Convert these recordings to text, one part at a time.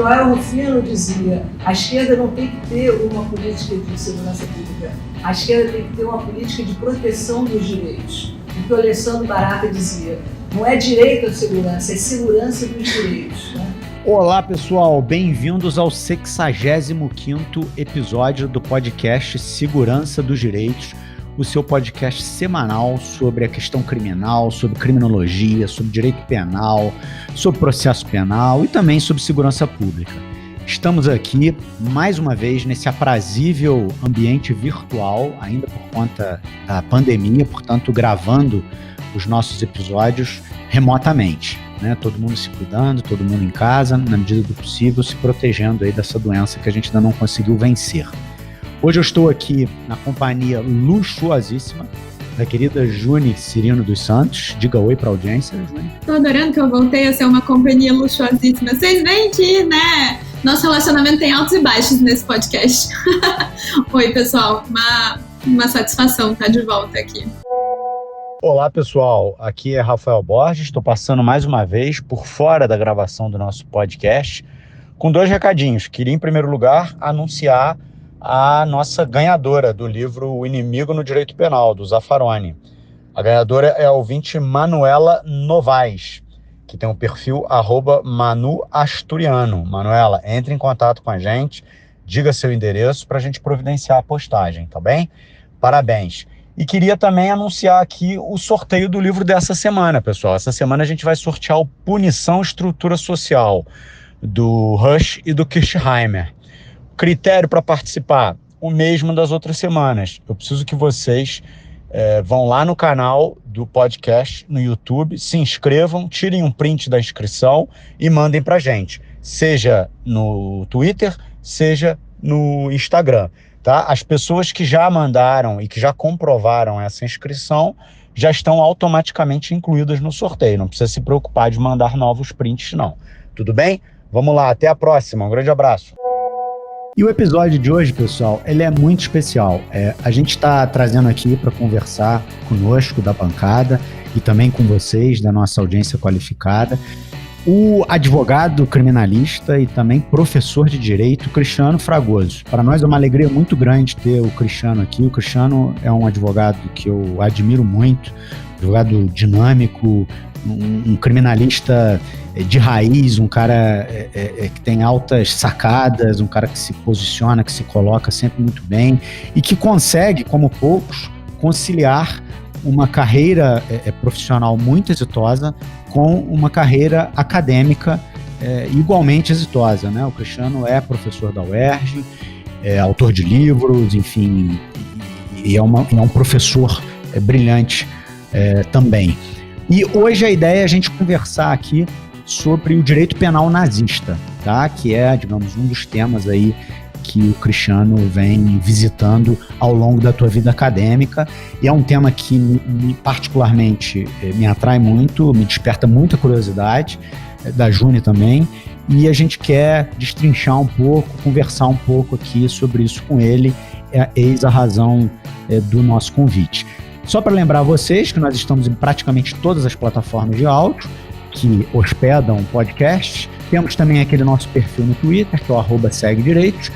Joel Rufino dizia: a esquerda não tem que ter uma política de segurança pública, a esquerda tem que ter uma política de proteção dos direitos. O que o Alessandro Barata dizia: não é direito à segurança, é segurança dos direitos, né? Olá pessoal, bem-vindos ao 65º episódio do podcast Segurança dos Direitos, o seu podcast semanal sobre a questão criminal, sobre criminologia, sobre direito penal, sobre processo penal e também sobre segurança pública. Estamos aqui, mais uma vez, nesse aprazível ambiente virtual, ainda por conta da pandemia, portanto, gravando os nossos episódios remotamente, né? Todo mundo se cuidando, todo mundo em casa, na medida do possível, se protegendo aí dessa doença que a gente ainda não conseguiu vencer. Hoje eu estou aqui na companhia luxuosíssima da querida Juni Cirino dos Santos. Diga oi para a audiência, Juni. Tô adorando que eu voltei a ser uma companhia luxuosíssima. Vocês veem que, né, nosso relacionamento tem altos e baixos nesse podcast. Oi, pessoal. Uma satisfação estar de volta aqui. Olá, pessoal. Aqui é Rafael Borges. Estou passando mais uma vez por fora da gravação do nosso podcast com dois recadinhos. Queria, em primeiro lugar, anunciar a nossa ganhadora do livro O Inimigo no Direito Penal, do Zaffaroni. A ganhadora é a ouvinte Manuela Novaes, que tem o perfil @manuasturiano. Manuela, entre em contato com a gente, diga seu endereço para a gente providenciar a postagem, tá bem? Parabéns. E queria também anunciar aqui o sorteio do livro dessa semana, pessoal. Essa semana a gente vai sortear o Punição e Estrutura Social, do Rush e do Kirchheimer. Critério para participar, o mesmo das outras semanas. Eu preciso que vocês vão lá no canal do podcast, no YouTube, se inscrevam, tirem um print da inscrição e mandem para a gente, seja no Twitter, seja no Instagram. Tá? As pessoas que já mandaram e que já comprovaram essa inscrição já estão automaticamente incluídas no sorteio. Não precisa se preocupar de mandar novos prints, não. Tudo bem? Vamos lá, até a próxima. Um grande abraço. E o episódio de hoje, pessoal, ele é muito especial. A gente está trazendo aqui para conversar conosco da bancada e também com vocês, da nossa audiência qualificada, o advogado criminalista e também professor de direito, Cristiano Fragoso. Para nós é uma alegria muito grande ter o Cristiano aqui. O Cristiano é um advogado que eu admiro muito, advogado dinâmico, um criminalista de raiz, um cara que tem altas sacadas, um cara que se posiciona, que se coloca sempre muito bem e que consegue, como poucos, conciliar uma carreira profissional muito exitosa com uma carreira acadêmica igualmente exitosa, né? O Cristiano é professor da UERJ, é autor de livros, enfim, e é um professor brilhante também. E hoje a ideia é a gente conversar aqui sobre o direito penal nazista, tá? Que é, digamos, um dos temas aí que o Cristiano vem visitando ao longo da tua vida acadêmica, e é um tema que particularmente me atrai muito, me desperta muita curiosidade, da Juni também, e a gente quer destrinchar um pouco, conversar um pouco aqui sobre isso com ele, eis a razão do nosso convite. Só para lembrar vocês que nós estamos em praticamente todas as plataformas de áudio que hospedam o podcast. Temos também aquele nosso perfil no Twitter, que é o @seguedireitos.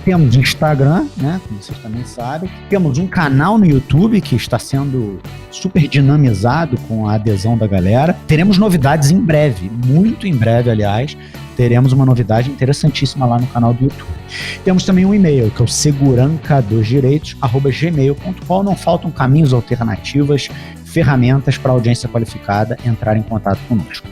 Temos Instagram, né, como vocês também sabem. Temos um canal no YouTube que está sendo super dinamizado com a adesão da galera. Teremos novidades em breve, muito em breve, aliás. Teremos uma novidade interessantíssima lá no canal do YouTube. Temos também um e-mail, que é o seguranca2direitos@gmail.com. Não faltam caminhos, alternativas, ferramentas para a audiência qualificada entrar em contato conosco.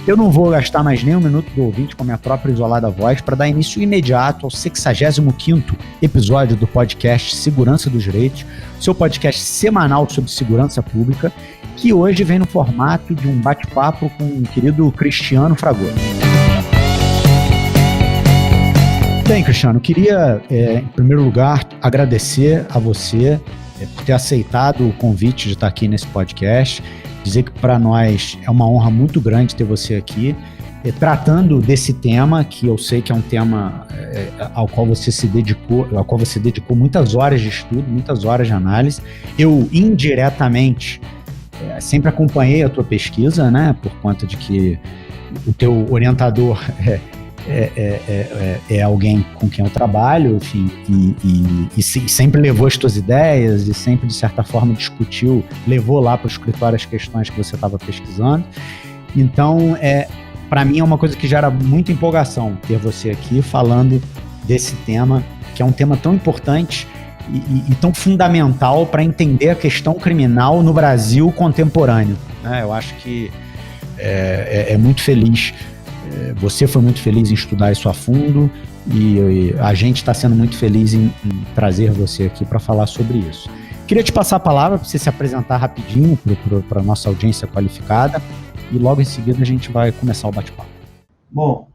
Eu não vou gastar mais nem um minuto do ouvinte com a minha própria isolada voz para dar início imediato ao 65º episódio do podcast Segurança dos Direitos, seu podcast semanal sobre segurança pública, que hoje vem no formato de um bate-papo com o querido Cristiano Fragoso. Bem, Cristiano, queria, em primeiro lugar, agradecer a você por ter aceitado o convite de estar aqui nesse podcast, dizer que para nós é uma honra muito grande ter você aqui, tratando desse tema, que eu sei que é um tema ao qual você dedicou muitas horas de estudo, muitas horas de análise. Eu, indiretamente, sempre acompanhei a tua pesquisa, né, por conta de que o teu orientador é alguém com quem eu trabalho, enfim, e sempre levou as tuas ideias e sempre, de certa forma, discutiu, levou lá para o escritório as questões que você estava pesquisando. Então, para mim é uma coisa que gera muita empolgação ter você aqui falando desse tema, que é um tema tão importante e tão fundamental para entender a questão criminal no Brasil contemporâneo, né? Eu acho que é muito feliz. Você foi muito feliz em estudar isso a fundo e a gente está sendo muito feliz em trazer você aqui para falar sobre isso. Queria te passar a palavra para você se apresentar rapidinho para a nossa audiência qualificada e logo em seguida a gente vai começar o bate-papo. Bom,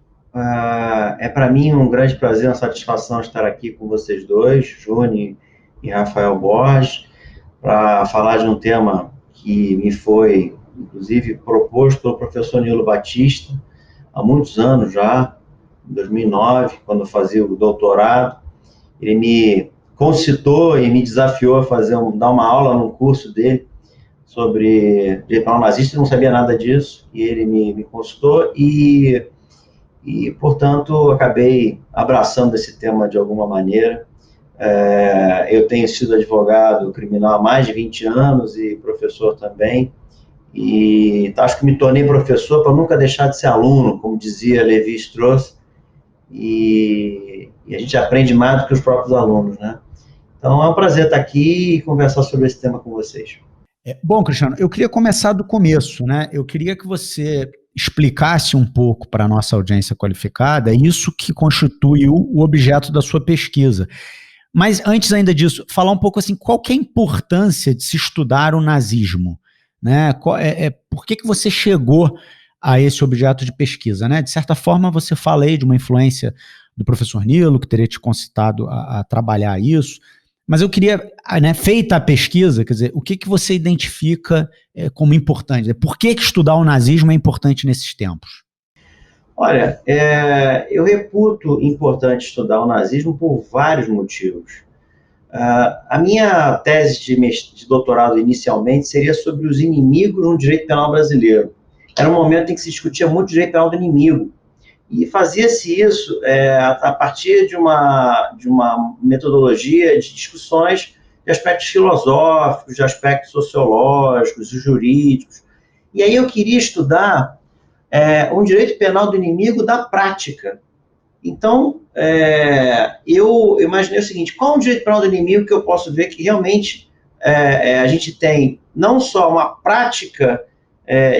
é para mim um grande prazer, uma satisfação estar aqui com vocês dois, Juni e Rafael Borges, para falar de um tema que me foi, inclusive, proposto pelo professor Nilo Batista, há muitos anos já, em 2009, quando eu fazia o doutorado. Ele me concitou e me desafiou a dar uma aula num curso dele sobre direito penal nazista. Eu não sabia nada disso, e ele me consultou e, portanto, acabei abraçando esse tema de alguma maneira. Eu tenho sido advogado criminal há mais de 20 anos e professor também, e acho que me tornei professor para nunca deixar de ser aluno, como dizia Lévi-Strauss, e a gente aprende mais do que os próprios alunos, né? Então é um prazer estar aqui e conversar sobre esse tema com vocês. Bom, Cristiano, eu queria começar do começo, né? Eu queria que você explicasse um pouco para a nossa audiência qualificada isso que constitui o objeto da sua pesquisa. Mas antes ainda disso, falar um pouco assim, qual que é a importância de se estudar o nazismo? Né? Por que você chegou a esse objeto de pesquisa? Né? De certa forma, você fala aí de uma influência do professor Nilo, que teria te concitado a trabalhar isso, mas eu queria, né, feita a pesquisa, quer dizer, o que você identifica como importante? Por que estudar o nazismo é importante nesses tempos? Olha, eu reputo importante estudar o nazismo por vários motivos. A minha tese de doutorado inicialmente seria sobre os inimigos no direito penal brasileiro. Era um momento em que se discutia muito o direito penal do inimigo. E fazia-se isso a partir de uma metodologia de discussões de aspectos filosóficos, de aspectos sociológicos, jurídicos. E aí eu queria estudar um direito penal do inimigo da prática. Então, eu imaginei o seguinte: qual é o direito penal do inimigo que eu posso ver que realmente a gente tem não só uma prática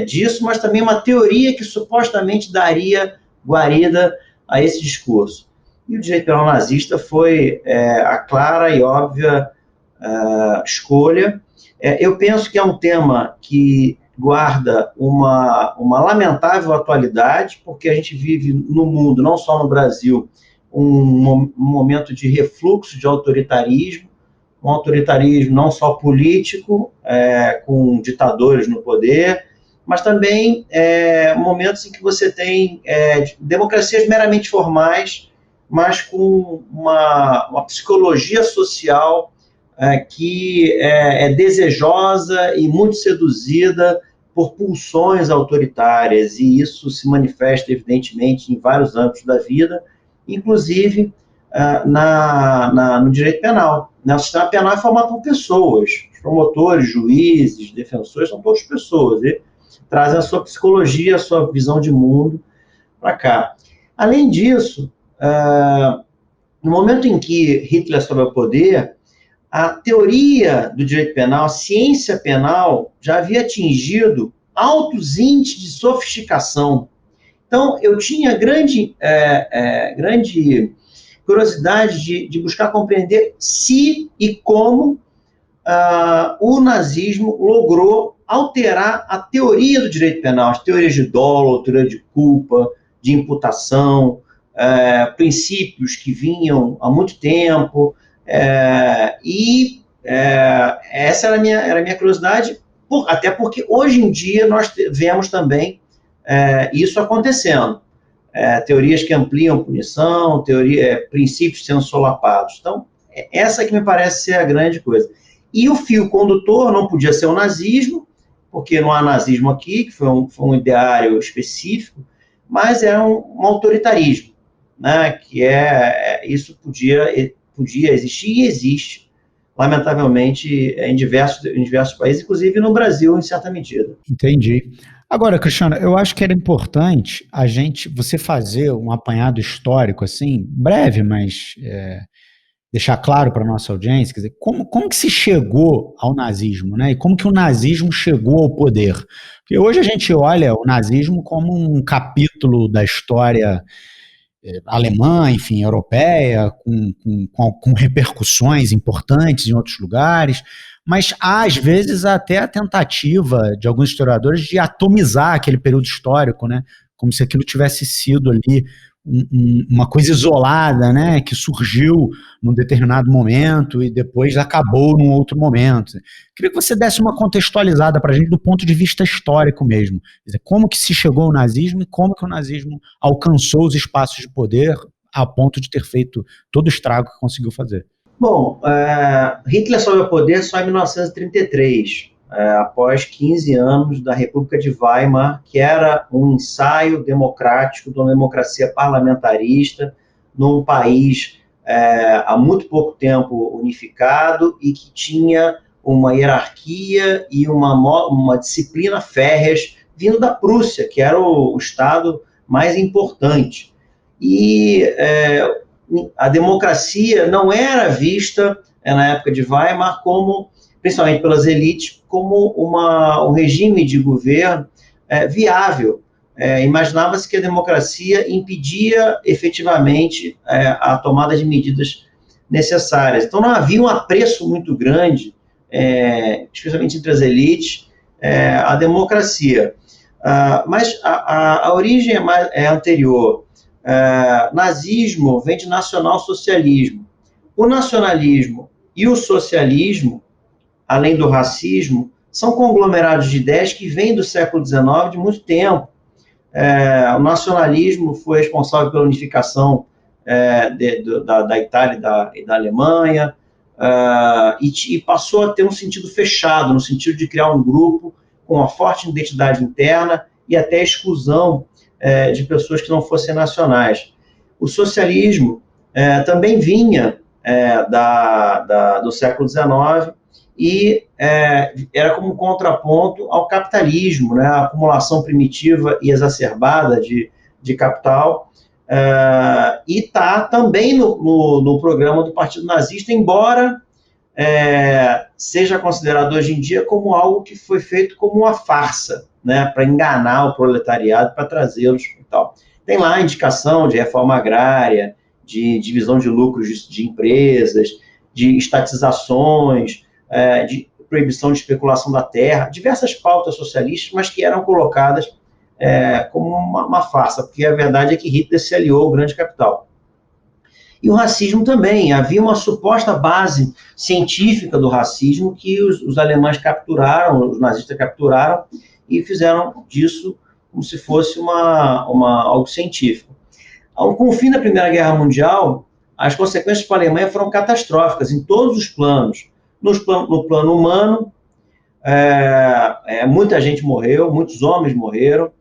disso, mas também uma teoria que supostamente daria guarida a esse discurso. E o direito penal nazista foi a clara e óbvia escolha. Eu penso que é um tema que guarda uma lamentável atualidade, porque a gente vive no mundo, não só no Brasil, um momento de refluxo de autoritarismo, um autoritarismo não só político, com ditadores no poder, mas também momentos em que você tem democracias meramente formais, mas com uma psicologia social que é desejosa e muito seduzida por pulsões autoritárias, e isso se manifesta, evidentemente, em vários âmbitos da vida, inclusive no direito penal. O sistema penal é formado por pessoas, os promotores, juízes, defensores, são todas pessoas, e trazem a sua psicologia, a sua visão de mundo para cá. Além disso, no momento em que Hitler sobe ao poder, a teoria do direito penal, a ciência penal, já havia atingido altos índices de sofisticação. Então, eu tinha grande curiosidade de buscar compreender se e como o nazismo logrou alterar a teoria do direito penal, as teorias de dolo, teoria de culpa, de imputação, princípios que vinham há muito tempo. Essa era a minha curiosidade, até porque hoje em dia nós vemos também isso acontecendo. Teorias que ampliam punição, princípios sendo solapados. Então, essa que me parece ser a grande coisa. E o fio condutor não podia ser o nazismo, porque não há nazismo aqui, que foi um ideário específico, mas era um autoritarismo. né, que isso podia existir e existe, lamentavelmente, em diversos países, inclusive no Brasil, em certa medida. Entendi. Agora, Cristiano, eu acho que era importante você fazer um apanhado histórico, assim, breve, mas deixar claro para a nossa audiência, quer dizer, como que se chegou ao nazismo, né? E como que o nazismo chegou ao poder? Porque hoje a gente olha o nazismo como um capítulo da história alemã, enfim, europeia, com repercussões importantes em outros lugares, mas há, às vezes, até a tentativa de alguns historiadores de atomizar aquele período histórico, né? Como se aquilo tivesse sido ali uma coisa isolada, né, que surgiu num determinado momento e depois acabou num outro momento. Queria que você desse uma contextualizada para a gente do ponto de vista histórico mesmo. Quer dizer, como que se chegou ao nazismo e como que o nazismo alcançou os espaços de poder a ponto de ter feito todo o estrago que conseguiu fazer. Bom, Hitler sobe ao poder só em 1933, após 15 anos da República de Weimar, que era um ensaio democrático de uma democracia parlamentarista num país há muito pouco tempo unificado e que tinha uma hierarquia e uma disciplina férreas vindo da Prússia, que era o estado mais importante. E a democracia não era vista, na época de Weimar, principalmente pelas elites, como um regime de governo viável. Imaginava-se que a democracia impedia efetivamente a tomada de medidas necessárias. Então não havia um apreço muito grande, especialmente entre as elites, à democracia. Mas a origem é anterior. Nazismo vem de nacionalsocialismo. O nacionalismo e o socialismo, além do racismo, são conglomerados de ideias que vêm do século XIX, de muito tempo. O nacionalismo foi responsável pela unificação da Itália e da Alemanha, e passou a ter um sentido fechado, no sentido de criar um grupo com uma forte identidade interna e até exclusão de pessoas que não fossem nacionais. O socialismo também vinha do século XIX e era como um contraponto ao capitalismo, né, a acumulação primitiva e exacerbada de capital, e está também no programa do Partido Nazista, embora seja considerado hoje em dia como algo que foi feito como uma farsa, né, para enganar o proletariado, para trazê-los e tal. Tem lá a indicação de reforma agrária, de divisão de lucros de empresas, de estatizações, de proibição de especulação da terra, diversas pautas socialistas, mas que eram colocadas como uma farsa, porque a verdade é que Hitler se aliou ao grande capital. E o racismo também, havia uma suposta base científica do racismo que os alemães capturaram, os nazistas capturaram, e fizeram disso como se fosse algo científico. Com o fim da Primeira Guerra Mundial, as consequências para a Alemanha foram catastróficas em todos os planos. No plano humano, muita gente morreu, muitos homens morreram.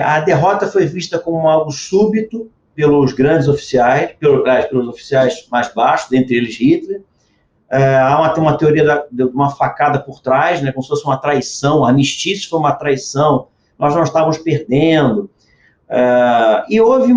A derrota foi vista como algo súbito pelos grandes oficiais, pelos oficiais mais baixos, dentre eles Hitler. Há uma teoria de uma facada por trás, né, como se fosse uma traição, o armistício foi uma traição, nós não estávamos perdendo. E houve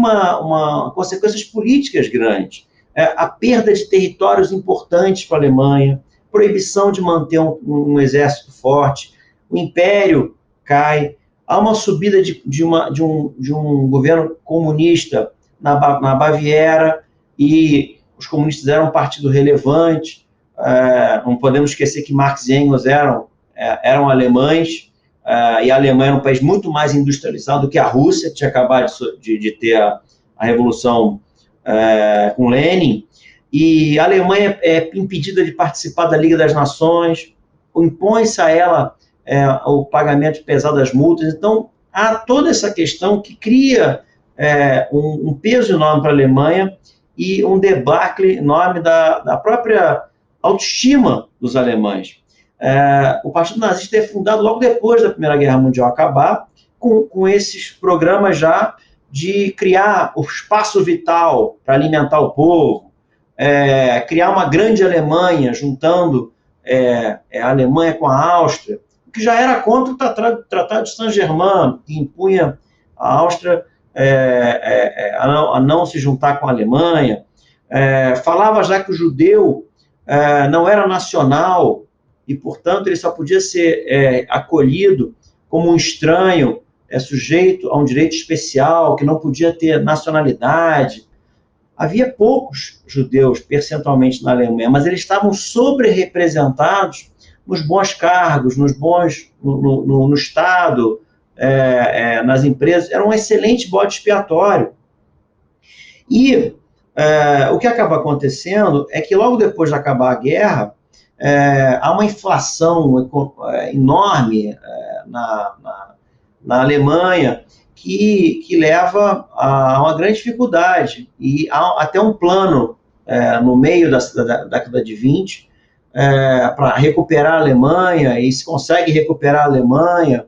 consequências políticas grandes. A perda de territórios importantes para a Alemanha, proibição de manter um exército forte, o império cai, há uma subida de um governo comunista na Baviera, e os comunistas eram um partido relevante. Não podemos esquecer que Marx e Engels eram alemães, e a Alemanha era um país muito mais industrializado do que a Rússia, que tinha acabado de ter a Revolução com Lenin, e a Alemanha é impedida de participar da Liga das Nações, impõe-se a ela o pagamento pesado das multas. Então, há toda essa questão que cria um peso enorme para a Alemanha e um debacle enorme da própria autoestima dos alemães. O Partido Nazista é fundado logo depois da Primeira Guerra Mundial acabar, com esses programas já de criar o espaço vital para alimentar o povo, criar uma grande Alemanha, juntando a Alemanha com a Áustria, que já era contra o Tratado de Saint-Germain, que impunha a Áustria a não se juntar com a Alemanha. Falava já que o judeu não era nacional e, portanto, ele só podia ser acolhido como um estranho, sujeito a um direito especial, que não podia ter nacionalidade. Havia poucos judeus, percentualmente, na Alemanha, mas eles estavam sobre-representados nos bons cargos, no Estado, nas empresas. Era um excelente bode expiatório. E o que acaba acontecendo é que, logo depois de acabar a guerra, há uma inflação enorme na Alemanha, que leva a uma grande dificuldade. E há até um plano, no meio da década de 20, para recuperar a Alemanha, e se consegue recuperar a Alemanha,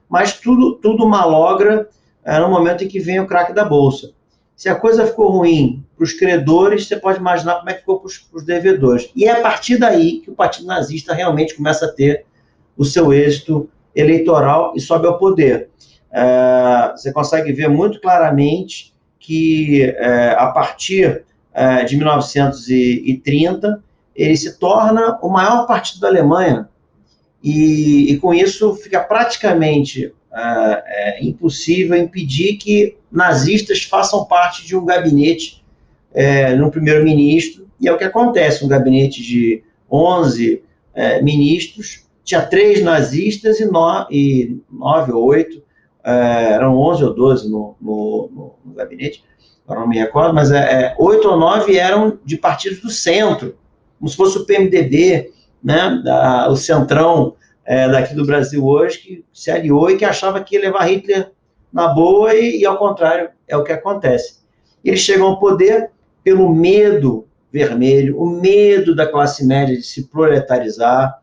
mas tudo malogra no momento em que vem o craque da Bolsa. Se a coisa ficou ruim para os credores, você pode imaginar como é que ficou para os devedores. E é a partir daí que o Partido Nazista realmente começa a ter o seu êxito eleitoral e sobe ao poder. Você consegue ver muito claramente que, a partir de 1930, ele se torna o maior partido da Alemanha, e com isso fica praticamente impossível impedir que nazistas façam parte de um gabinete no primeiro-ministro, e é o que acontece. Um gabinete de 11 ministros, tinha 3 nazistas e 9 ou 8, eram 11 ou 12 no gabinete, agora não me recordo, mas 8 ou 9 eram de partidos do centro, como se fosse o PMDB, né, o centrão daqui do Brasil hoje, que se aliou e que achava que ia levar Hitler na boa, e ao contrário, é o que acontece. Eles chegam ao poder pelo medo vermelho, o medo da classe média de se proletarizar,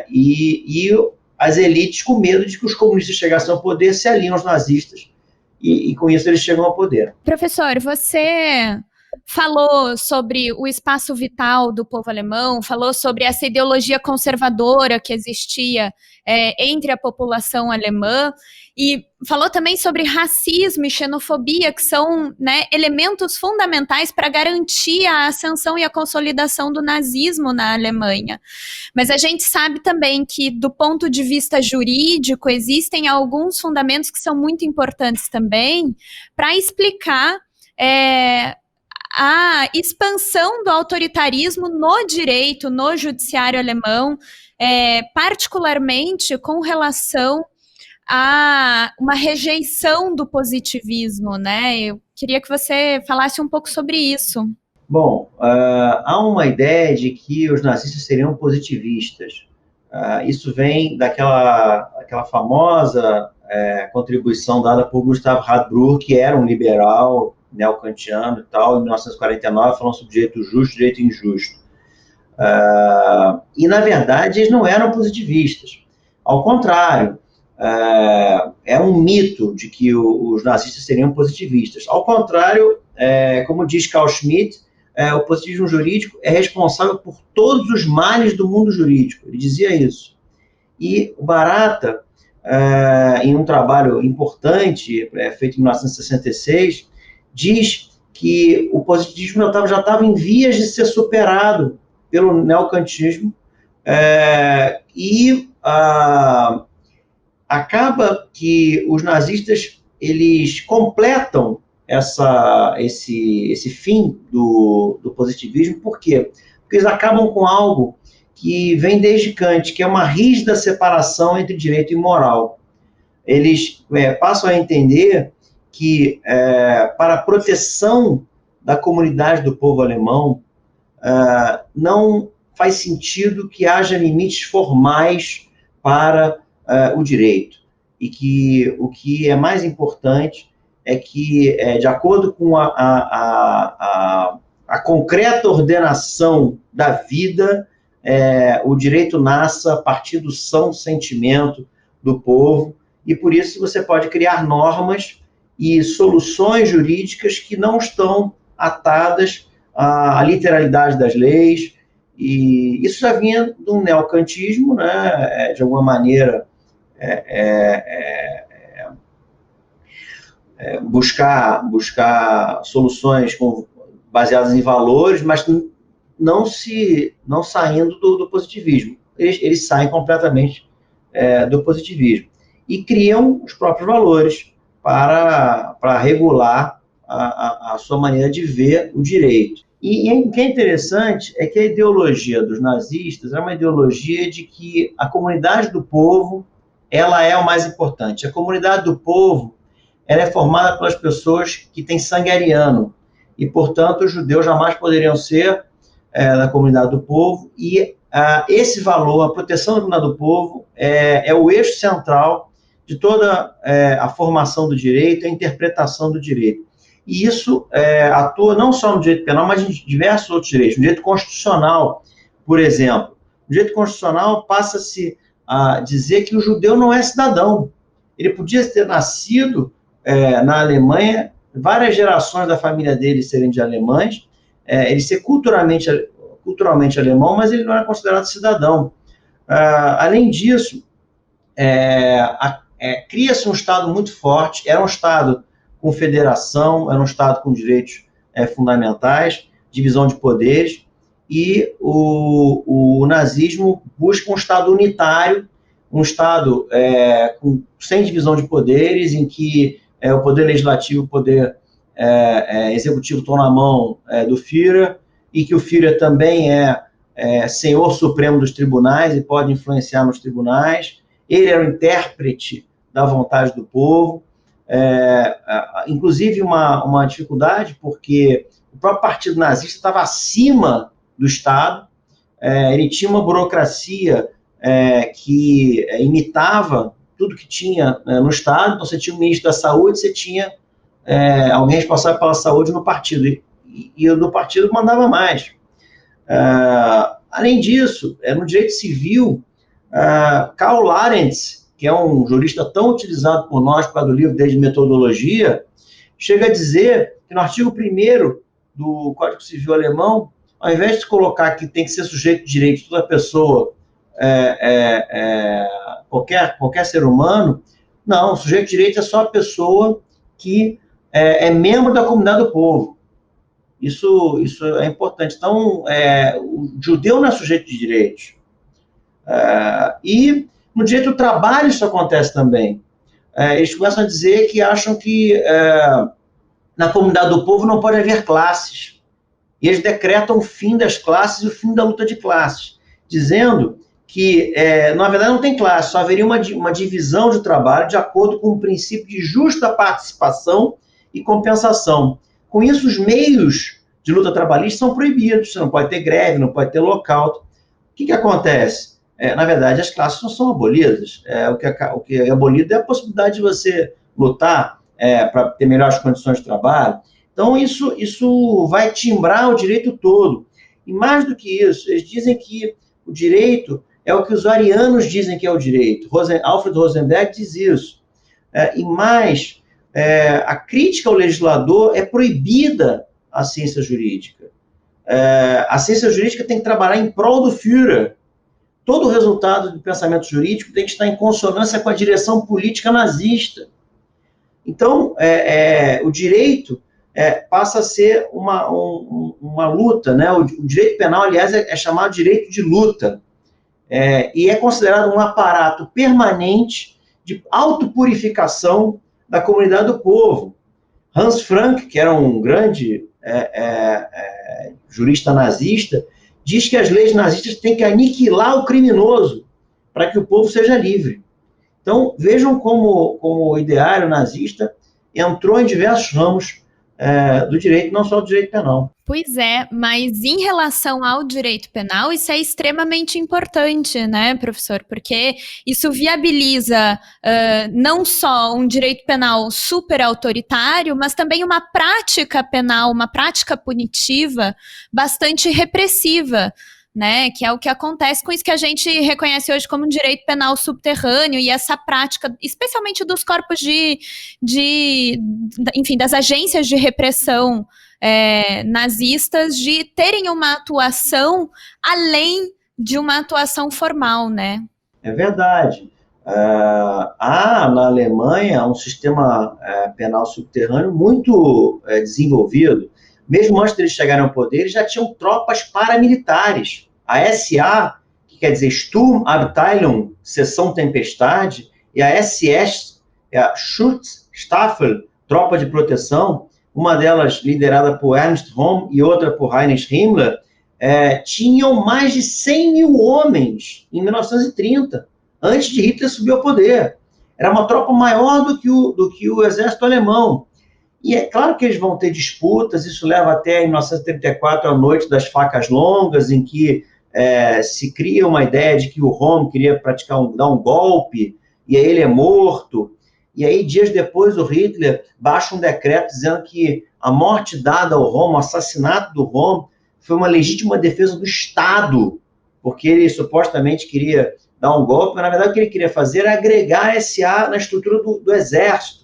e as elites com medo de que os comunistas chegassem ao poder, se alinham aos nazistas, e com isso eles chegam ao poder. Professor, você falou sobre o espaço vital do povo alemão, falou sobre essa ideologia conservadora que existia entre a população alemã, e falou também sobre racismo e xenofobia, que são, né, elementos fundamentais para garantir a ascensão e a consolidação do nazismo na Alemanha. Mas a gente sabe também que, do ponto de vista jurídico, existem alguns fundamentos que são muito importantes também para explicar a expansão do autoritarismo no direito, no judiciário alemão, particularmente com relação a uma rejeição do positivismo, né? Eu queria que você falasse um pouco sobre isso. Bom, há uma ideia de que os nazistas seriam positivistas. Isso vem daquela famosa contribuição dada por Gustav Radbruch, que era um liberal neocantiano e tal, em 1949, falando sobre direito justo e direito injusto. E, na verdade, eles não eram positivistas. Ao contrário, é um mito de que os nazistas seriam positivistas. Ao contrário, como diz Carl Schmitt, o positivismo jurídico é responsável por todos os males do mundo jurídico. Ele dizia isso. E o Barata, em um trabalho importante, feito em 1966, diz que o positivismo já estava em vias de ser superado pelo neocantismo, e acaba que os nazistas eles completam esse fim do positivismo. Por quê? Porque eles acabam com algo que vem desde Kant, que é uma rígida separação entre direito e moral. Eles passam a entender que, para a proteção da comunidade do povo alemão, não faz sentido que haja limites formais para o direito, e que o que é mais importante é que, de acordo com a concreta ordenação da vida, o direito nasça a partir do são sentimento do povo, e por isso você pode criar normas e soluções jurídicas que não estão atadas à literalidade das leis, e isso já vinha do neocantismo, né, de alguma maneira, buscar soluções baseadas em valores, mas não saindo do positivismo. Eles saem completamente do positivismo e criam os próprios valores para regular a sua maneira de ver o direito. E o que é interessante é que a ideologia dos nazistas é uma ideologia de que a comunidade do povo ela é o mais importante. A comunidade do povo ela é formada pelas pessoas que têm sangue ariano e, portanto, os judeus jamais poderiam ser da comunidade do povo, e esse valor, a proteção da comunidade do povo, é o eixo central de toda a formação do direito, a interpretação do direito. E isso atua não só no direito penal, mas em diversos outros direitos. No direito constitucional, por exemplo, no direito constitucional passa-se a dizer que o judeu não é cidadão. Ele podia ter nascido na Alemanha, várias gerações da família dele serem de alemães, ele ser culturalmente alemão, mas ele não era considerado cidadão. Além disso, cria-se um Estado muito forte, era um Estado com federação, era um Estado com direitos fundamentais, divisão de poderes, e o nazismo busca um Estado unitário, um Estado sem divisão de poderes, em que o poder legislativo e o poder executivo estão na mão do Führer, e que o Führer também é senhor supremo dos tribunais e pode influenciar nos tribunais. Ele era o intérprete da vontade do povo. Inclusive uma dificuldade, porque o próprio partido nazista estava acima do Estado, ele tinha uma burocracia que imitava tudo que tinha no Estado. Então você tinha o ministro da Saúde, você tinha alguém responsável pela saúde no partido, e o do partido mandava mais. Além disso, no direito civil, Karl Larenz, que é um jurista tão utilizado por nós por causa do livro desde Metodologia, chega a dizer que no artigo 1º do Código Civil alemão, ao invés de colocar que tem que ser sujeito de direito toda pessoa, qualquer ser humano, não, o sujeito de direito é só a pessoa que é membro da comunidade do povo. Isso é importante. Então, o judeu não é sujeito de direitos. E no direito do trabalho isso acontece também. Eles começam a dizer que acham que na comunidade do povo não pode haver classes. E eles decretam o fim das classes e o fim da luta de classes, dizendo que, na verdade, não tem classe, só haveria uma divisão de trabalho de acordo com o princípio de justa participação e compensação. Com isso, os meios de luta trabalhista são proibidos. Você não pode ter greve, não pode ter lockout. O que acontece? Na verdade, as classes não são abolidas. O que é abolido é a possibilidade de você lutar para ter melhores condições de trabalho. Então, isso vai timbrar o direito todo. E mais do que isso, eles dizem que o direito é o que os arianos dizem que é o direito. Alfred Rosenberg diz isso. E mais, a crítica ao legislador é proibida à ciência jurídica. A ciência jurídica tem que trabalhar em prol do Führer. Todo o resultado do pensamento jurídico tem que estar em consonância com a direção política nazista. Então, o direito passa a ser uma luta, né? O direito penal, aliás, é chamado de direito de luta, e é considerado um aparato permanente de autopurificação da comunidade do povo. Hans Frank, que era um grande jurista nazista, diz que as leis nazistas têm que aniquilar o criminoso para que o povo seja livre. Então, vejam como o ideário nazista entrou em diversos ramos do direito, não só do direito penal. Pois é, mas em relação ao direito penal, isso é extremamente importante, né, professor? Porque isso viabiliza não só um direito penal super autoritário, mas também uma prática penal, uma prática punitiva bastante repressiva. né, que é o que acontece com isso que a gente reconhece hoje como direito penal subterrâneo e essa prática, especialmente dos corpos enfim, das agências de repressão nazistas, de terem uma atuação além de uma atuação formal, né? É verdade. Há na Alemanha um sistema penal subterrâneo muito desenvolvido. Mesmo antes deles chegarem ao poder, eles já tinham tropas paramilitares. A SA, que quer dizer Sturmabteilung, Seção Tempestade, e a SS, a Schutzstaffel, Tropa de Proteção, uma delas liderada por Ernst Röhm e outra por Heinrich Himmler, tinham mais de 100 mil homens em 1930, antes de Hitler subir ao poder. Era uma tropa maior do que o exército alemão. E é claro que eles vão ter disputas, isso leva até 1934, a Noite das Facas Longas, em que se cria uma ideia de que o Röhm queria dar um golpe, e aí ele é morto. E aí, dias depois, o Hitler baixa um decreto dizendo que a morte dada ao Röhm, o assassinato do Röhm, foi uma legítima defesa do Estado, porque ele supostamente queria dar um golpe, mas na verdade o que ele queria fazer era agregar a SA na estrutura do Exército.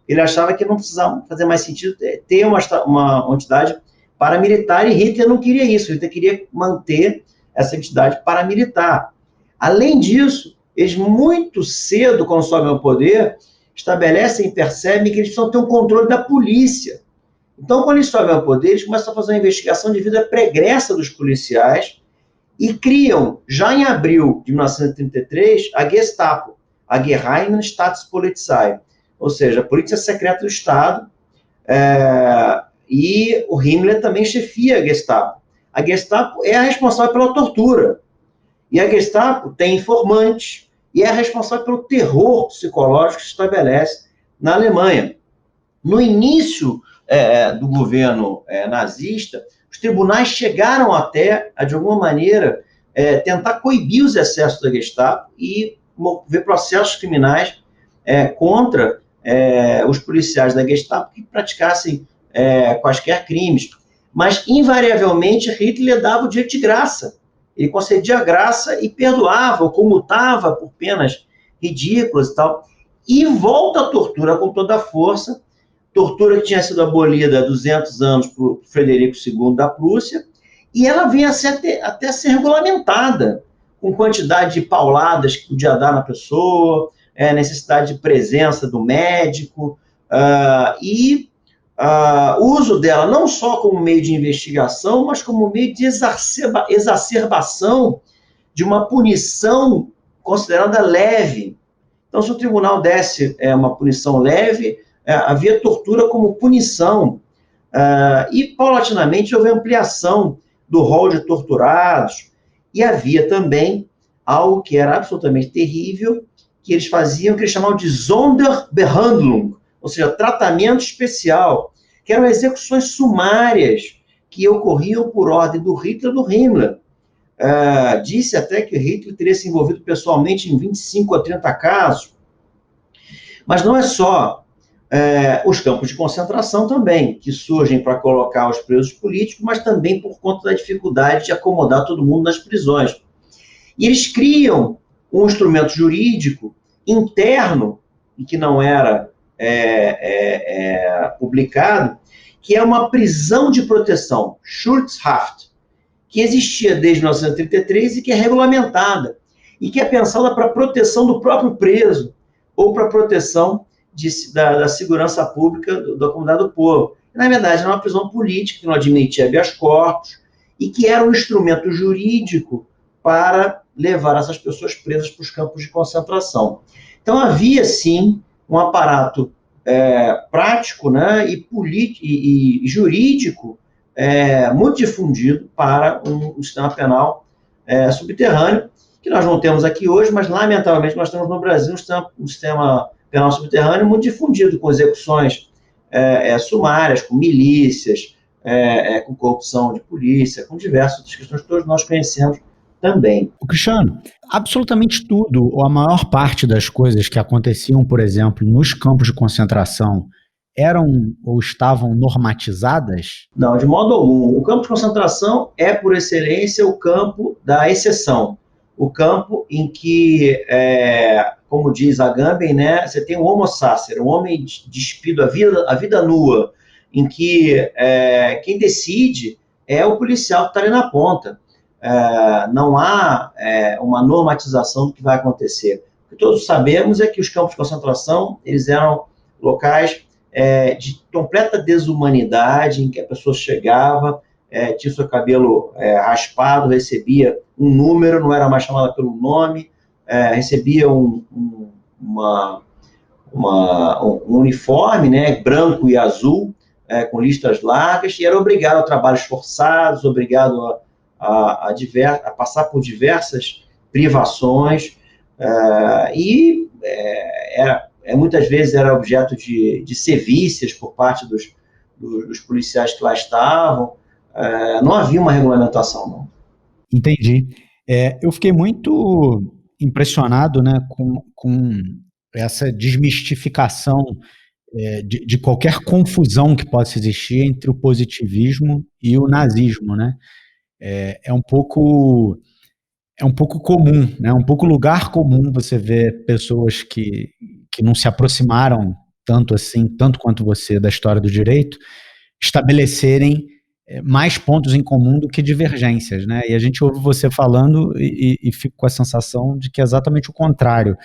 Ele achava que não precisava fazer mais sentido ter uma entidade paramilitar, e Hitler não queria isso, Hitler queria manter essa entidade paramilitar. Além disso, eles muito cedo, quando sobem ao poder, estabelecem e percebem que eles precisam ter um controle da polícia. Então, quando eles sobem ao poder, eles começam a fazer uma investigação de vida pregressa dos policiais e criam, já em abril de 1933, a Gestapo, a Geheime Staatspolizei, ou seja, a Polícia Secreta do Estado, e o Himmler também chefia a Gestapo. A Gestapo é a responsável pela tortura, e a Gestapo tem informantes, e é a responsável pelo terror psicológico que se estabelece na Alemanha. No início do governo nazista, os tribunais chegaram até, de alguma maneira, tentar coibir os excessos da Gestapo e mover processos criminais contra os policiais da Gestapo que praticassem quaisquer crimes. Mas, invariavelmente, Hitler dava o direito de graça. Ele concedia a graça e perdoava, ou comutava por penas ridículas e tal. E volta a tortura com toda a força, tortura que tinha sido abolida há 200 anos por Frederico II da Prússia, e ela vem até ser regulamentada, com quantidade de pauladas que podia dar na pessoa, necessidade de presença do médico, o uso dela não só como meio de investigação, mas como meio de exacerbação de uma punição considerada leve. Então, se o tribunal desse uma punição leve, havia tortura como punição. E, paulatinamente, houve ampliação do rol de torturados, e havia também algo que era absolutamente terrível, que eles faziam, que eles chamavam de Sonderbehandlung, ou seja, tratamento especial, que eram execuções sumárias que ocorriam por ordem do Hitler e do Himmler. Disse até que Hitler teria se envolvido pessoalmente em 25 a 30 casos. Mas não é só os campos de concentração também, que surgem para colocar os presos políticos, mas também por conta da dificuldade de acomodar todo mundo nas prisões. E eles criam um instrumento jurídico interno, e que não era publicado, que é uma prisão de proteção, Schutzhaft, que existia desde 1933 e que é regulamentada, e que é pensada para proteção do próprio preso, ou para proteção da segurança pública da comunidade do povo. Na verdade, era uma prisão política, que não admitia habeas corpus, e que era um instrumento jurídico para levar essas pessoas presas para os campos de concentração. Então, havia, sim, um aparato prático, né, e jurídico muito difundido para um sistema penal subterrâneo, que nós não temos aqui hoje, mas, lamentavelmente, nós temos no Brasil um sistema penal subterrâneo muito difundido, com execuções sumárias, com milícias, com corrupção de polícia, com diversas outras questões que todos nós conhecemos também. Cristiano, absolutamente tudo, ou a maior parte das coisas que aconteciam, por exemplo, nos campos de concentração eram ou estavam normatizadas? Não, de modo algum. O campo de concentração é, por excelência, o campo da exceção. O campo em que, como diz Agamben, né, você tem o homo sacer, um homem despido, a vida nua, em que quem decide é o policial que está ali na ponta. Não há uma normatização do que vai acontecer. O que todos sabemos é que os campos de concentração eles eram locais de completa desumanidade, em que a pessoa chegava, tinha seu cabelo raspado, recebia um número, não era mais chamada pelo nome, recebia um uniforme, né, branco e azul, com listas largas, e era obrigado a trabalhos forçados, obrigado a passar por diversas privações, e muitas vezes era objeto de sevícias por parte dos policiais que lá estavam. Não havia uma regulamentação, não. Entendi. Eu fiquei muito impressionado, né, com essa desmistificação de qualquer confusão que possa existir entre o positivismo e o nazismo, né? É um pouco comum, né? Um pouco lugar comum você ver pessoas que não se aproximaram tanto quanto você da história do direito, estabelecerem mais pontos em comum do que divergências, né? E a gente ouve você falando e fica com a sensação de que é exatamente o contrário.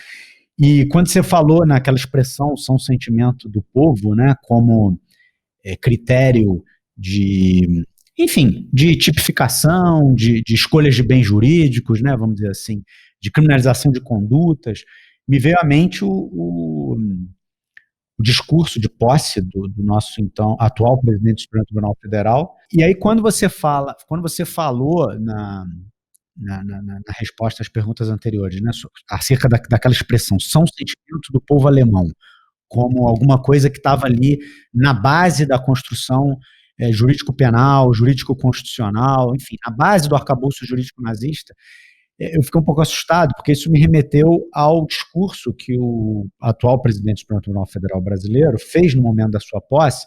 E quando você falou naquela expressão, são sentimento do povo, né, como critério de, enfim, de tipificação, de escolhas de bens jurídicos, né, vamos dizer assim, de criminalização de condutas, me veio à mente o discurso de posse do nosso, então, atual presidente do Supremo Tribunal Federal. E aí, quando você falou na resposta às perguntas anteriores, né, acerca daquela expressão, são sentimento do povo alemão, como alguma coisa que estava ali na base da construção jurídico-penal, jurídico-constitucional, enfim, na base do arcabouço jurídico nazista, eu fiquei um pouco assustado, porque isso me remeteu ao discurso que o atual presidente do Supremo Tribunal Federal brasileiro fez no momento da sua posse,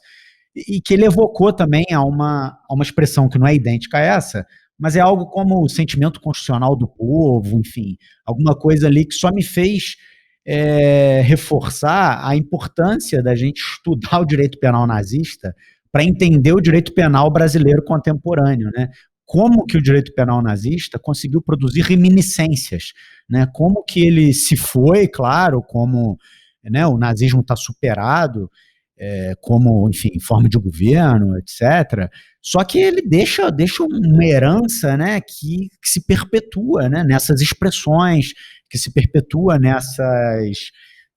e que ele evocou também a uma expressão que não é idêntica a essa, mas é algo como o sentimento constitucional do povo, enfim, alguma coisa ali que só me fez reforçar a importância da gente estudar o direito penal nazista para entender o direito penal brasileiro contemporâneo, né? Como que o direito penal nazista conseguiu produzir reminiscências, né? Como que ele se foi, claro, como, né, o nazismo está superado, como, enfim, forma de governo, etc. Só que ele deixa uma herança, né, que se perpetua, né, nessas expressões, que se perpetua nessas,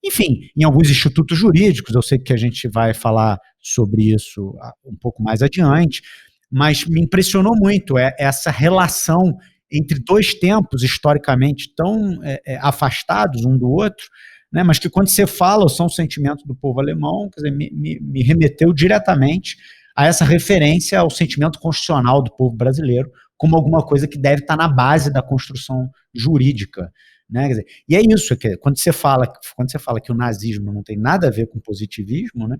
enfim, em alguns institutos jurídicos. Eu sei que a gente vai falar sobre isso um pouco mais adiante, mas me impressionou muito essa relação entre dois tempos historicamente tão afastados um do outro, né, mas que quando você fala são sentimentos do povo alemão, quer dizer, me remeteu diretamente a essa referência ao sentimento constitucional do povo brasileiro como alguma coisa que deve estar na base da construção jurídica, né? Quer dizer, e é isso, que quando você fala que o nazismo não tem nada a ver com positivismo, né,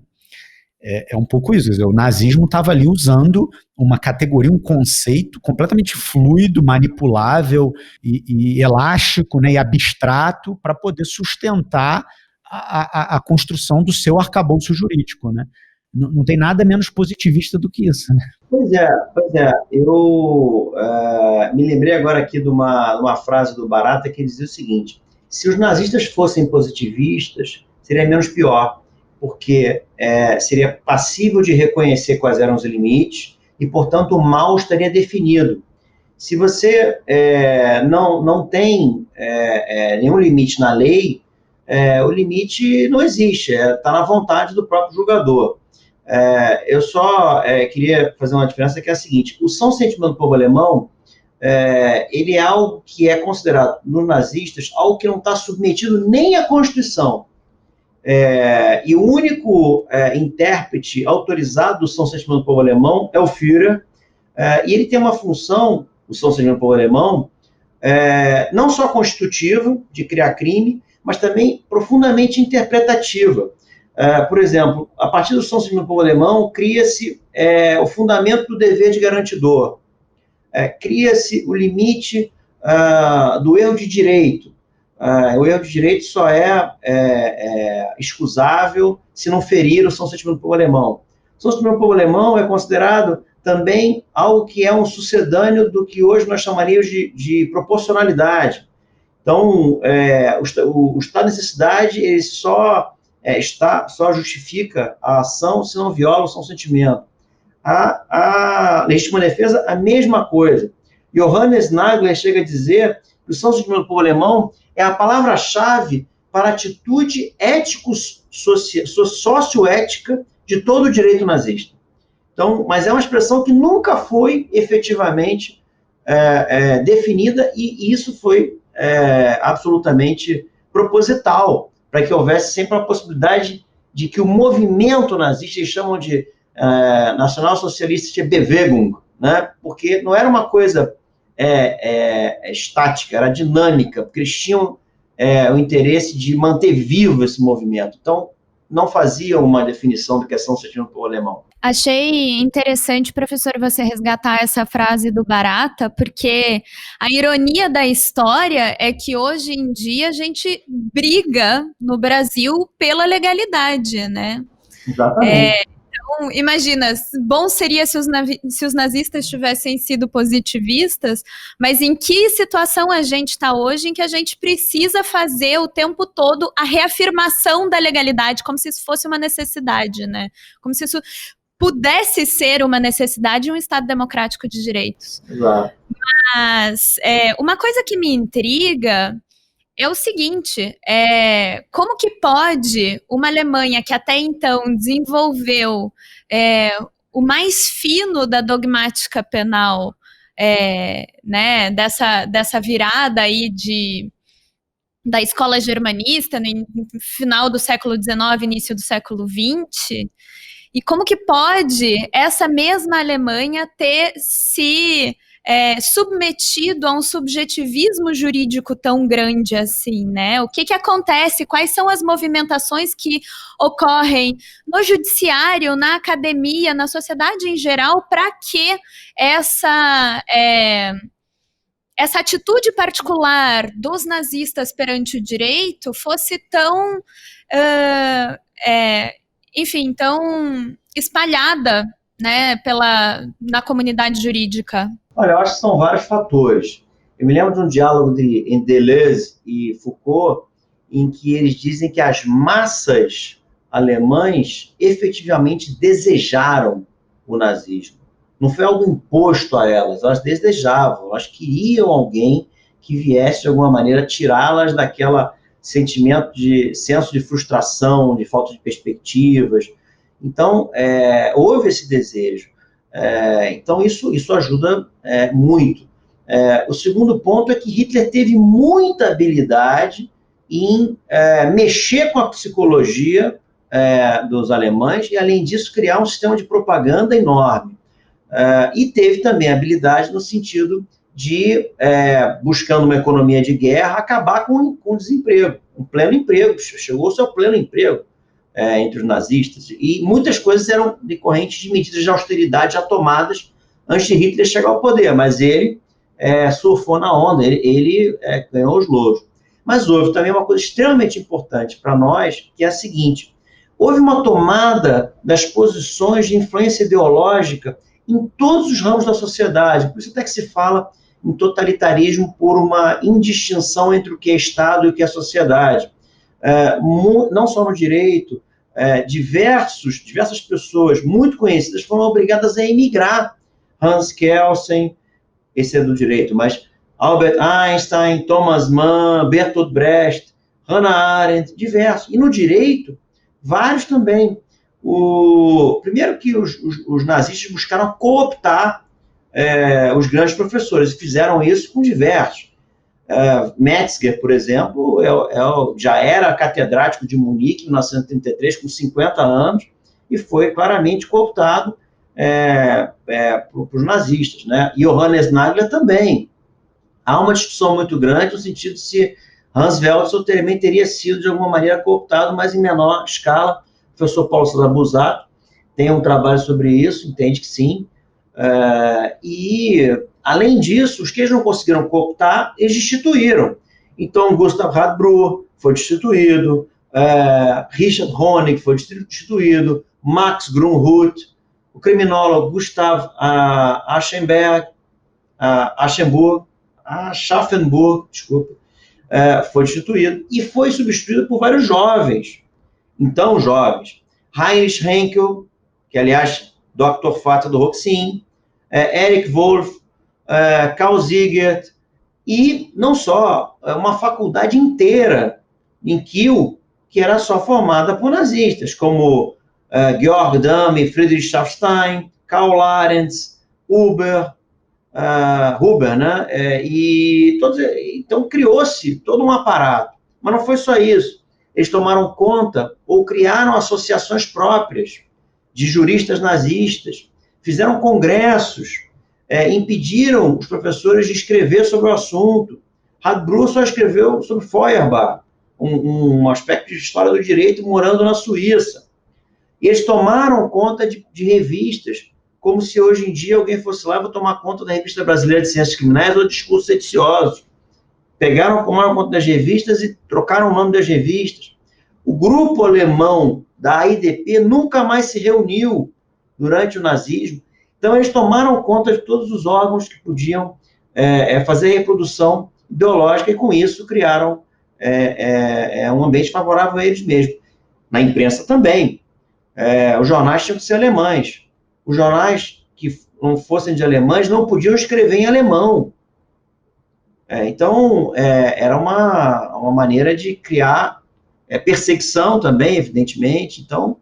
é um pouco isso. Quer dizer, o nazismo estava ali usando uma categoria, um conceito completamente fluido, manipulável e elástico, né, e abstrato para poder sustentar a construção do seu arcabouço jurídico, né? Não tem nada menos positivista do que isso, né? Pois é. Eu me lembrei agora aqui de uma frase do Barata que dizia o seguinte: se os nazistas fossem positivistas, seria menos pior, porque seria passível de reconhecer quais eram os limites e, portanto, o mal estaria definido. Se você não tem nenhum limite na lei, o limite não existe, está na vontade do próprio julgador. Eu só queria fazer uma diferença que é a seguinte: o são sentimento do povo alemão, ele é algo que é considerado, nos nazistas, algo que não está submetido nem à Constituição. E o único intérprete autorizado do São Sentimento do Povo Alemão é o Führer, e ele tem uma função, o São Sentimento do Povo Alemão, não só constitutiva, de criar crime, mas também profundamente interpretativa. Por exemplo, a partir do São Sentimento do Povo Alemão, cria-se o fundamento do dever de garantidor, cria-se o limite do erro de direito. O erro de direito só é excusável se não ferir o São Sentimento do Povo Alemão. O São Sentimento do Povo Alemão é considerado também algo que é um sucedâneo do que hoje nós chamaríamos de proporcionalidade. Então, o estado de necessidade ele só justifica a ação se não viola o São Sentimento. A legítima defesa, a mesma coisa. Johannes Nagler chega a dizer que o São Sentimento do Povo Alemão é a palavra-chave para a atitude socioética de todo o direito nazista. Então, mas é uma expressão que nunca foi efetivamente definida, e isso foi absolutamente proposital, para que houvesse sempre a possibilidade de que o movimento nazista, eles chamam de nacional-socialista Bewegung, né? Porque não era uma coisa estática, era dinâmica, porque eles tinham o interesse de manter vivo esse movimento. Então, não faziam uma definição do que é São Sentimento do Povo Alemão. Achei interessante, professor, você resgatar essa frase do Barata, porque a ironia da história é que hoje em dia a gente briga no Brasil pela legalidade, né? Exatamente. Então, imagina, bom seria se os nazistas tivessem sido positivistas, mas em que situação a gente está hoje em que a gente precisa fazer o tempo todo a reafirmação da legalidade, como se isso fosse uma necessidade, né? Como se isso pudesse ser uma necessidade em um Estado democrático de direitos. Exato. Mas uma coisa que me intriga é o seguinte, como que pode uma Alemanha que até então desenvolveu o mais fino da dogmática penal, né, dessa virada aí da escola germanista no final do século XIX, início do século XX, e como que pode essa mesma Alemanha ter se submetido a um subjetivismo jurídico tão grande assim, né? O que acontece? Quais são as movimentações que ocorrem no judiciário, na academia, na sociedade em geral, para que essa atitude particular dos nazistas perante o direito fosse tão enfim, tão espalhada, né, na comunidade jurídica? Olha, eu acho que são vários fatores. Eu me lembro de um diálogo entre Deleuze e Foucault, em que eles dizem que as massas alemãs efetivamente desejaram o nazismo. Não foi algo imposto a elas desejavam, elas queriam alguém que viesse de alguma maneira tirá-las daquela senso de frustração, de falta de perspectivas. Então, houve esse desejo. Então, isso ajuda muito. O segundo ponto é que Hitler teve muita habilidade em mexer com a psicologia dos alemães e, além disso, criar um sistema de propaganda enorme. E teve também habilidade no sentido de, buscando uma economia de guerra, acabar com o desemprego, um pleno emprego. Chegou-se ao pleno emprego entre os nazistas. E muitas coisas eram decorrentes de medidas de austeridade já tomadas antes de Hitler chegar ao poder, mas ele surfou na onda, ele ganhou os louros. Mas houve também uma coisa extremamente importante para nós, que é a seguinte: houve uma tomada das posições de influência ideológica em todos os ramos da sociedade, por isso até que se fala em totalitarismo por uma indistinção entre o que é Estado e o que é sociedade. Não só no direito, diversas pessoas muito conhecidas foram obrigadas a emigrar. Hans Kelsen, esse é do direito, mas Albert Einstein, Thomas Mann, Bertolt Brecht, Hannah Arendt, diversos. E no direito, vários também. Primeiro que os nazistas buscaram cooptar os grandes professores, e fizeram isso com diversos. Metzger, por exemplo, já era catedrático de Munique em 1933, com 50 anos, e foi claramente cooptado para os nazistas, né? E Johannes Nagler também. Há uma discussão muito grande no sentido de se Hans Welzel também teria sido, de alguma maneira, cooptado, mas em menor escala, O professor Paulo César Busato tem um trabalho sobre isso, entende que sim. E, além disso, os que eles não conseguiram cooptar, eles destituíram. Então, Gustav Radbruch foi destituído, Richard Honeck foi destituído, Max Grunhut, o criminólogo Gustav Schaffenburg, desculpa, foi destituído e foi substituído por vários jovens. Então, jovens. Heinrich Henkel, que, aliás, Dr. Fata do Roxin, Eric Wolff, Karl Ziegert, e não só, uma faculdade inteira em Kiel, que era só formada por nazistas, como Georg Dame, Friedrich Schaffstein, Karl Larenz, Huber, né? Então criou-se todo um aparato. Mas não foi só isso. Eles tomaram conta ou criaram associações próprias de juristas nazistas, fizeram congressos, impediram os professores de escrever sobre o assunto. Radbruch só escreveu sobre Feuerbach, um aspecto de história do direito morando na Suíça. E eles tomaram conta de revistas, como se hoje em dia alguém fosse lá e vou tomar conta da Revista Brasileira de Ciências Criminais ou Discursos Sediciosos. Tomaram conta das revistas e trocaram o nome das revistas. O grupo alemão da AIDP nunca mais se reuniu durante o nazismo. Então, eles tomaram conta de todos os órgãos que podiam fazer reprodução ideológica e, com isso, criaram um ambiente favorável a eles mesmos. Na imprensa também. Os jornais tinham que ser alemães. Os jornais que não fossem de alemães não podiam escrever em alemão. Então, era uma maneira de criar perseguição também, evidentemente. Então,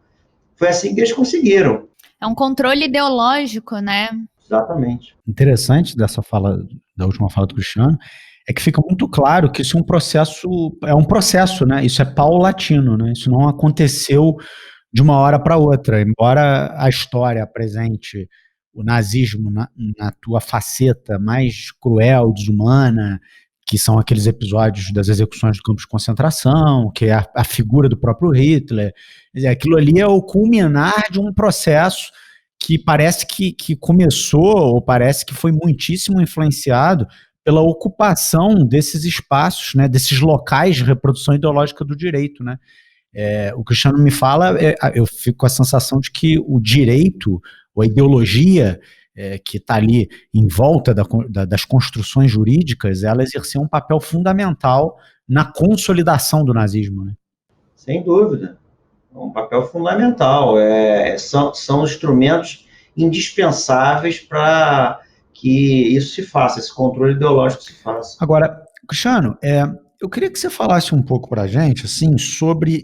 foi assim que eles conseguiram. É um controle ideológico, né? Exatamente. Interessante da última fala do Cristiano, é que fica muito claro que isso é um processo, né? Isso é paulatino, né? Isso não aconteceu de uma hora para outra. Embora a história apresente o nazismo na tua faceta mais cruel, desumana, que são aqueles episódios das execuções do campo de concentração, que é a figura do próprio Hitler. Aquilo ali é o culminar de um processo que parece que começou, ou parece que foi muitíssimo influenciado pela ocupação desses espaços, né, desses locais de reprodução ideológica do direito, né? O Cristiano me fala, eu fico com a sensação de que o direito, ou a ideologia que está ali em volta das construções jurídicas, ela exerceu um papel fundamental na consolidação do nazismo, né? Sem dúvida. Um papel fundamental. São instrumentos indispensáveis para que isso se faça, esse controle ideológico se faça. Agora, Cristiano, eu queria que você falasse um pouco para a gente assim, sobre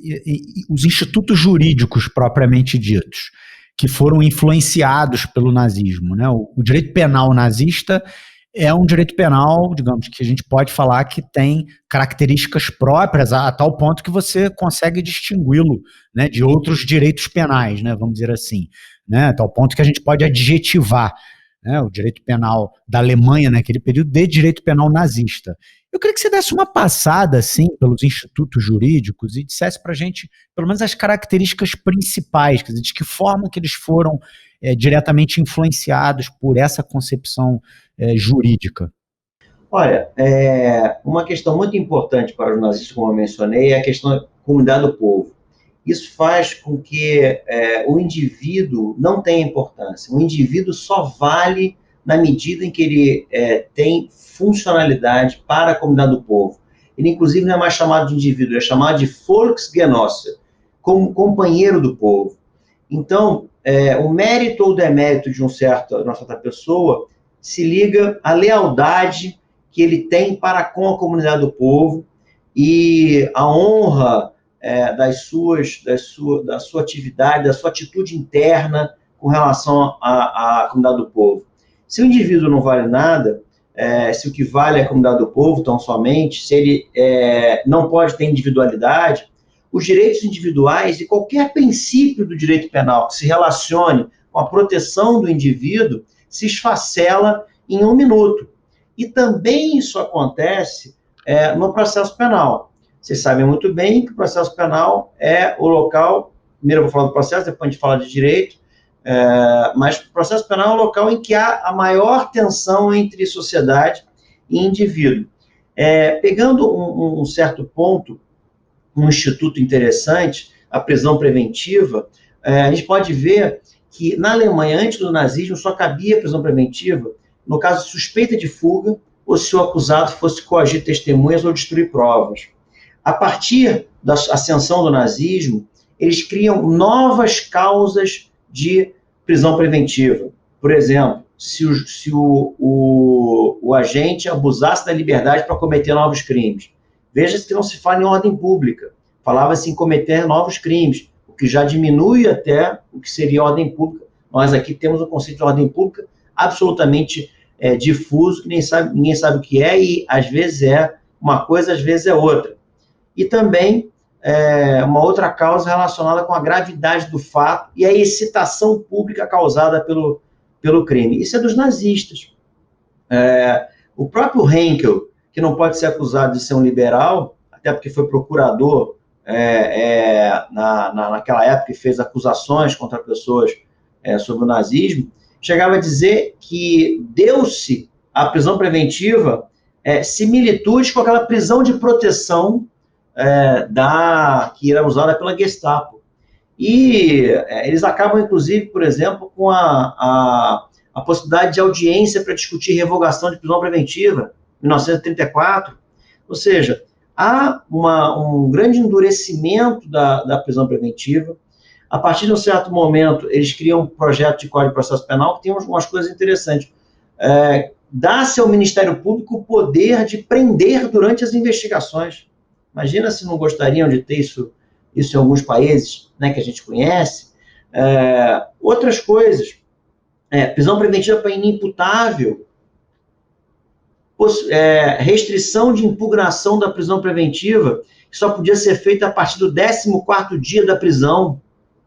os institutos jurídicos propriamente ditos, que foram influenciados pelo nazismo, né? O direito penal nazista é um direito penal, digamos, que a gente pode falar que tem características próprias a tal ponto que você consegue distingui-lo, né, de outros direitos penais, né, vamos dizer assim, né, a tal ponto que a gente pode adjetivar, né, o direito penal da Alemanha naquele período de direito penal nazista. Eu queria que você desse uma passada, assim, pelos institutos jurídicos e dissesse para a gente, pelo menos, as características principais, quer dizer, de que forma que eles foram diretamente influenciados por essa concepção jurídica. Olha, uma questão muito importante para os nazistas, como eu mencionei, é a questão da comunidade do povo. Isso faz com que o indivíduo não tenha importância. O indivíduo só vale na medida em que ele tem funcionalidade para a comunidade do povo. Ele, inclusive, não é mais chamado de indivíduo, é chamado de Volksgenosse, como companheiro do povo. Então, o mérito ou demérito de uma certa pessoa se liga à lealdade que ele tem para com a comunidade do povo e a honra da sua atividade, da sua atitude interna com relação à comunidade do povo. Se o indivíduo não vale nada, se o que vale é a comunidade do povo, tão somente, se ele não pode ter individualidade, os direitos individuais e qualquer princípio do direito penal que se relacione com a proteção do indivíduo se esfacela em um minuto. E também isso acontece no processo penal. Vocês sabem muito bem que o processo penal é o local primeiro eu vou falar do processo, depois a gente fala de direito, mas o processo penal é um local em que há a maior tensão entre sociedade e indivíduo. Pegando um certo ponto, um instituto interessante, a prisão preventiva, a gente pode ver que na Alemanha, antes do nazismo, só cabia prisão preventiva no caso de suspeita de fuga ou se o acusado fosse coagir testemunhas ou destruir provas. A partir da ascensão do nazismo, eles criam novas causas de prisão preventiva. Por exemplo, se o agente abusasse da liberdade para cometer novos crimes. Veja-se que não se fala em ordem pública, falava-se em cometer novos crimes, o que já diminui até o que seria ordem pública. Nós aqui temos o conceito de ordem pública absolutamente difuso, que ninguém sabe o que é, e às vezes é uma coisa, às vezes é outra. E também uma outra causa relacionada com a gravidade do fato e a excitação pública causada pelo crime. Isso é dos nazistas. O próprio Henkel, que não pode ser acusado de ser um liberal, até porque foi procurador naquela época e fez acusações contra pessoas sobre o nazismo, chegava a dizer que deu-se à prisão preventiva similitudes com aquela prisão de proteção que era usada pela Gestapo. E eles acabam, inclusive, por exemplo, com a possibilidade de audiência para discutir revogação de prisão preventiva, em 1934. Ou seja, há um grande endurecimento da prisão preventiva. A partir de um certo momento, eles criam um projeto de Código de Processo Penal que tem umas coisas interessantes. Dá-se ao Ministério Público o poder de prender durante as investigações. Imagina se não gostariam de ter isso em alguns países, né, que a gente conhece. Outras coisas. Prisão preventiva para inimputável. Restrição de impugnação da prisão preventiva, que só podia ser feita a partir do 14º dia da prisão.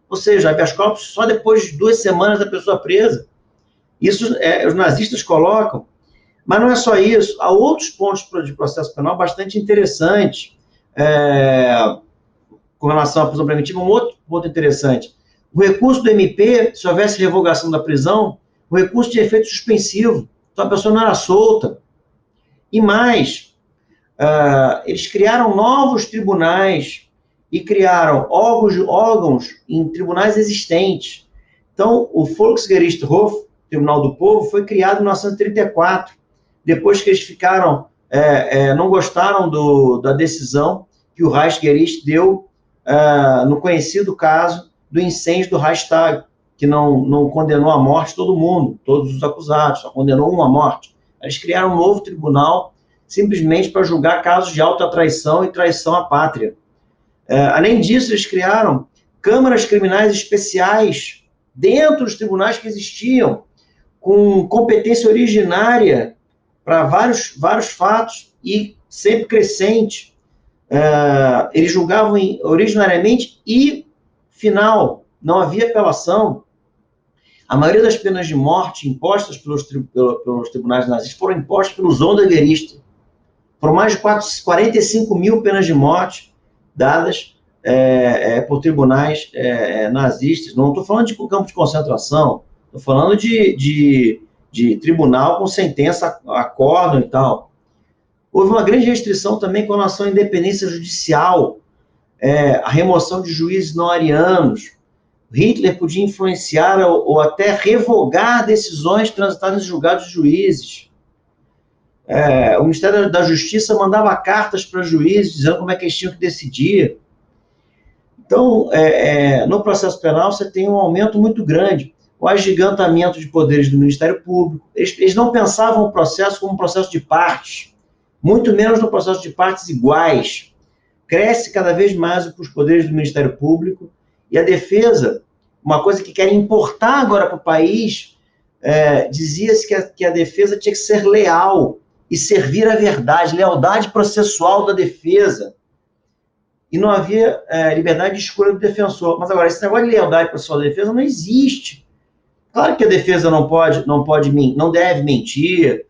Ou seja, habeas corpus só depois de 2 semanas da pessoa presa. Isso os nazistas colocam. Mas não é só isso. Há outros pontos de processo penal bastante interessantes com relação à prisão preventiva. Um outro ponto interessante. O recurso do MP, se houvesse revogação da prisão, o recurso tinha efeito suspensivo. Então a pessoa não era solta. E mais, eles criaram novos tribunais e criaram órgãos em tribunais existentes. Então, o Volksgerichtshof, Tribunal do Povo, foi criado em 1934, depois que eles não gostaram da decisão que o Reichsgericht deu no conhecido caso do incêndio do Reichstag, que não condenou à morte todo mundo, todos os acusados, só condenou um à morte. Eles criaram um novo tribunal simplesmente para julgar casos de alta traição e traição à pátria. Além disso, eles criaram câmaras criminais especiais dentro dos tribunais que existiam, com competência originária para vários fatos e sempre crescente. Eles julgavam originariamente e final, não havia apelação. A maioria das penas de morte impostas pelos tribunais nazistas foram impostas pelos Sondergerichte. Foram mais de 45 mil penas de morte dadas por tribunais nazistas. Não estou falando de campo de concentração, estou falando de tribunal com sentença, acórdão e tal. Houve uma grande restrição também com relação à independência judicial, a remoção de juízes não arianos. Hitler podia influenciar ou até revogar decisões transitadas em julgados de juízes. O Ministério da Justiça mandava cartas para juízes dizendo como é que eles tinham que decidir. Então, no processo penal, você tem um aumento muito grande, o agigantamento de poderes do Ministério Público. Eles não pensavam o processo como um processo de partes, muito menos no processo de partes iguais. Cresce cada vez mais os poderes do Ministério Público e a defesa, uma coisa que querem importar agora para o país, dizia-se que a defesa tinha que ser leal e servir à verdade, lealdade processual da defesa. E não havia liberdade de escolha do defensor. Mas agora, esse negócio de lealdade processual da defesa não existe. Claro que a defesa não deve mentir,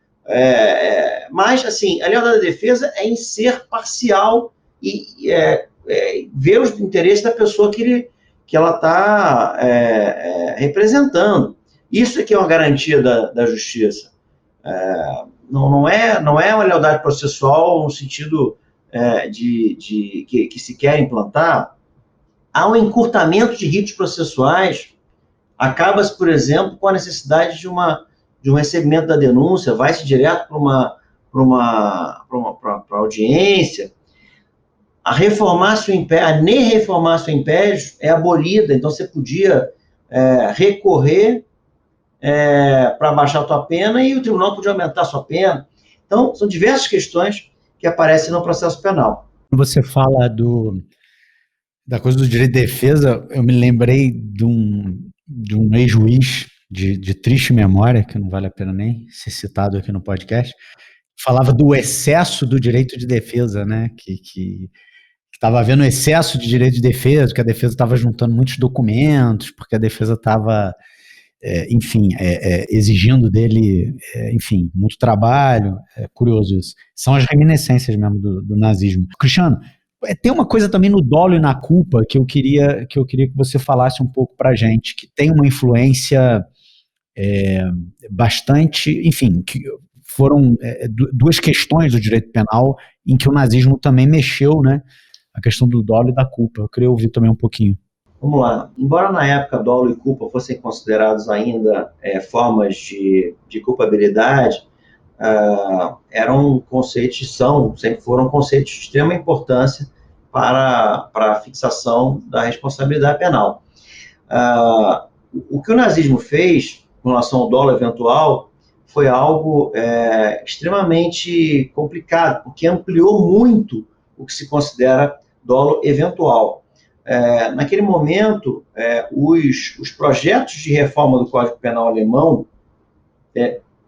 mas, assim, a lealdade da defesa é em ser parcial e ver os interesses da pessoa que que ela está representando. Isso é que é uma garantia da justiça. Não é uma lealdade processual no sentido que se quer implantar. Há um encurtamento de ritos processuais. Acaba-se, por exemplo, com a necessidade de um recebimento da denúncia, vai-se direto para uma audiência. A nem reformácio império é abolida, então você podia recorrer para baixar a tua pena e o tribunal podia aumentar a sua pena. Então, são diversas questões que aparecem no processo penal. Você fala da coisa do direito de defesa, eu me lembrei de um ex-juiz de triste memória, que não vale a pena nem ser citado aqui no podcast, falava do excesso do direito de defesa, né? Que estava havendo excesso de direito de defesa, que a defesa estava juntando muitos documentos, porque a defesa estava, exigindo dele, muito trabalho. É curioso isso. São as reminiscências mesmo do nazismo. Cristiano, tem uma coisa também no dolo e na culpa que eu queria que você falasse um pouco para a gente, que tem uma influência bastante, que foram duas questões do direito penal em que o nazismo também mexeu, né? A questão do dolo e da culpa. Eu queria ouvir também um pouquinho. Vamos lá. Embora na época dolo e culpa fossem considerados ainda formas de culpabilidade, eram conceitos, sempre foram conceitos de extrema importância para a fixação da responsabilidade penal. O que o nazismo fez com relação ao dolo eventual foi algo extremamente complicado, porque ampliou muito o que se considera dolo eventual. Naquele momento, os projetos de reforma do Código Penal alemão,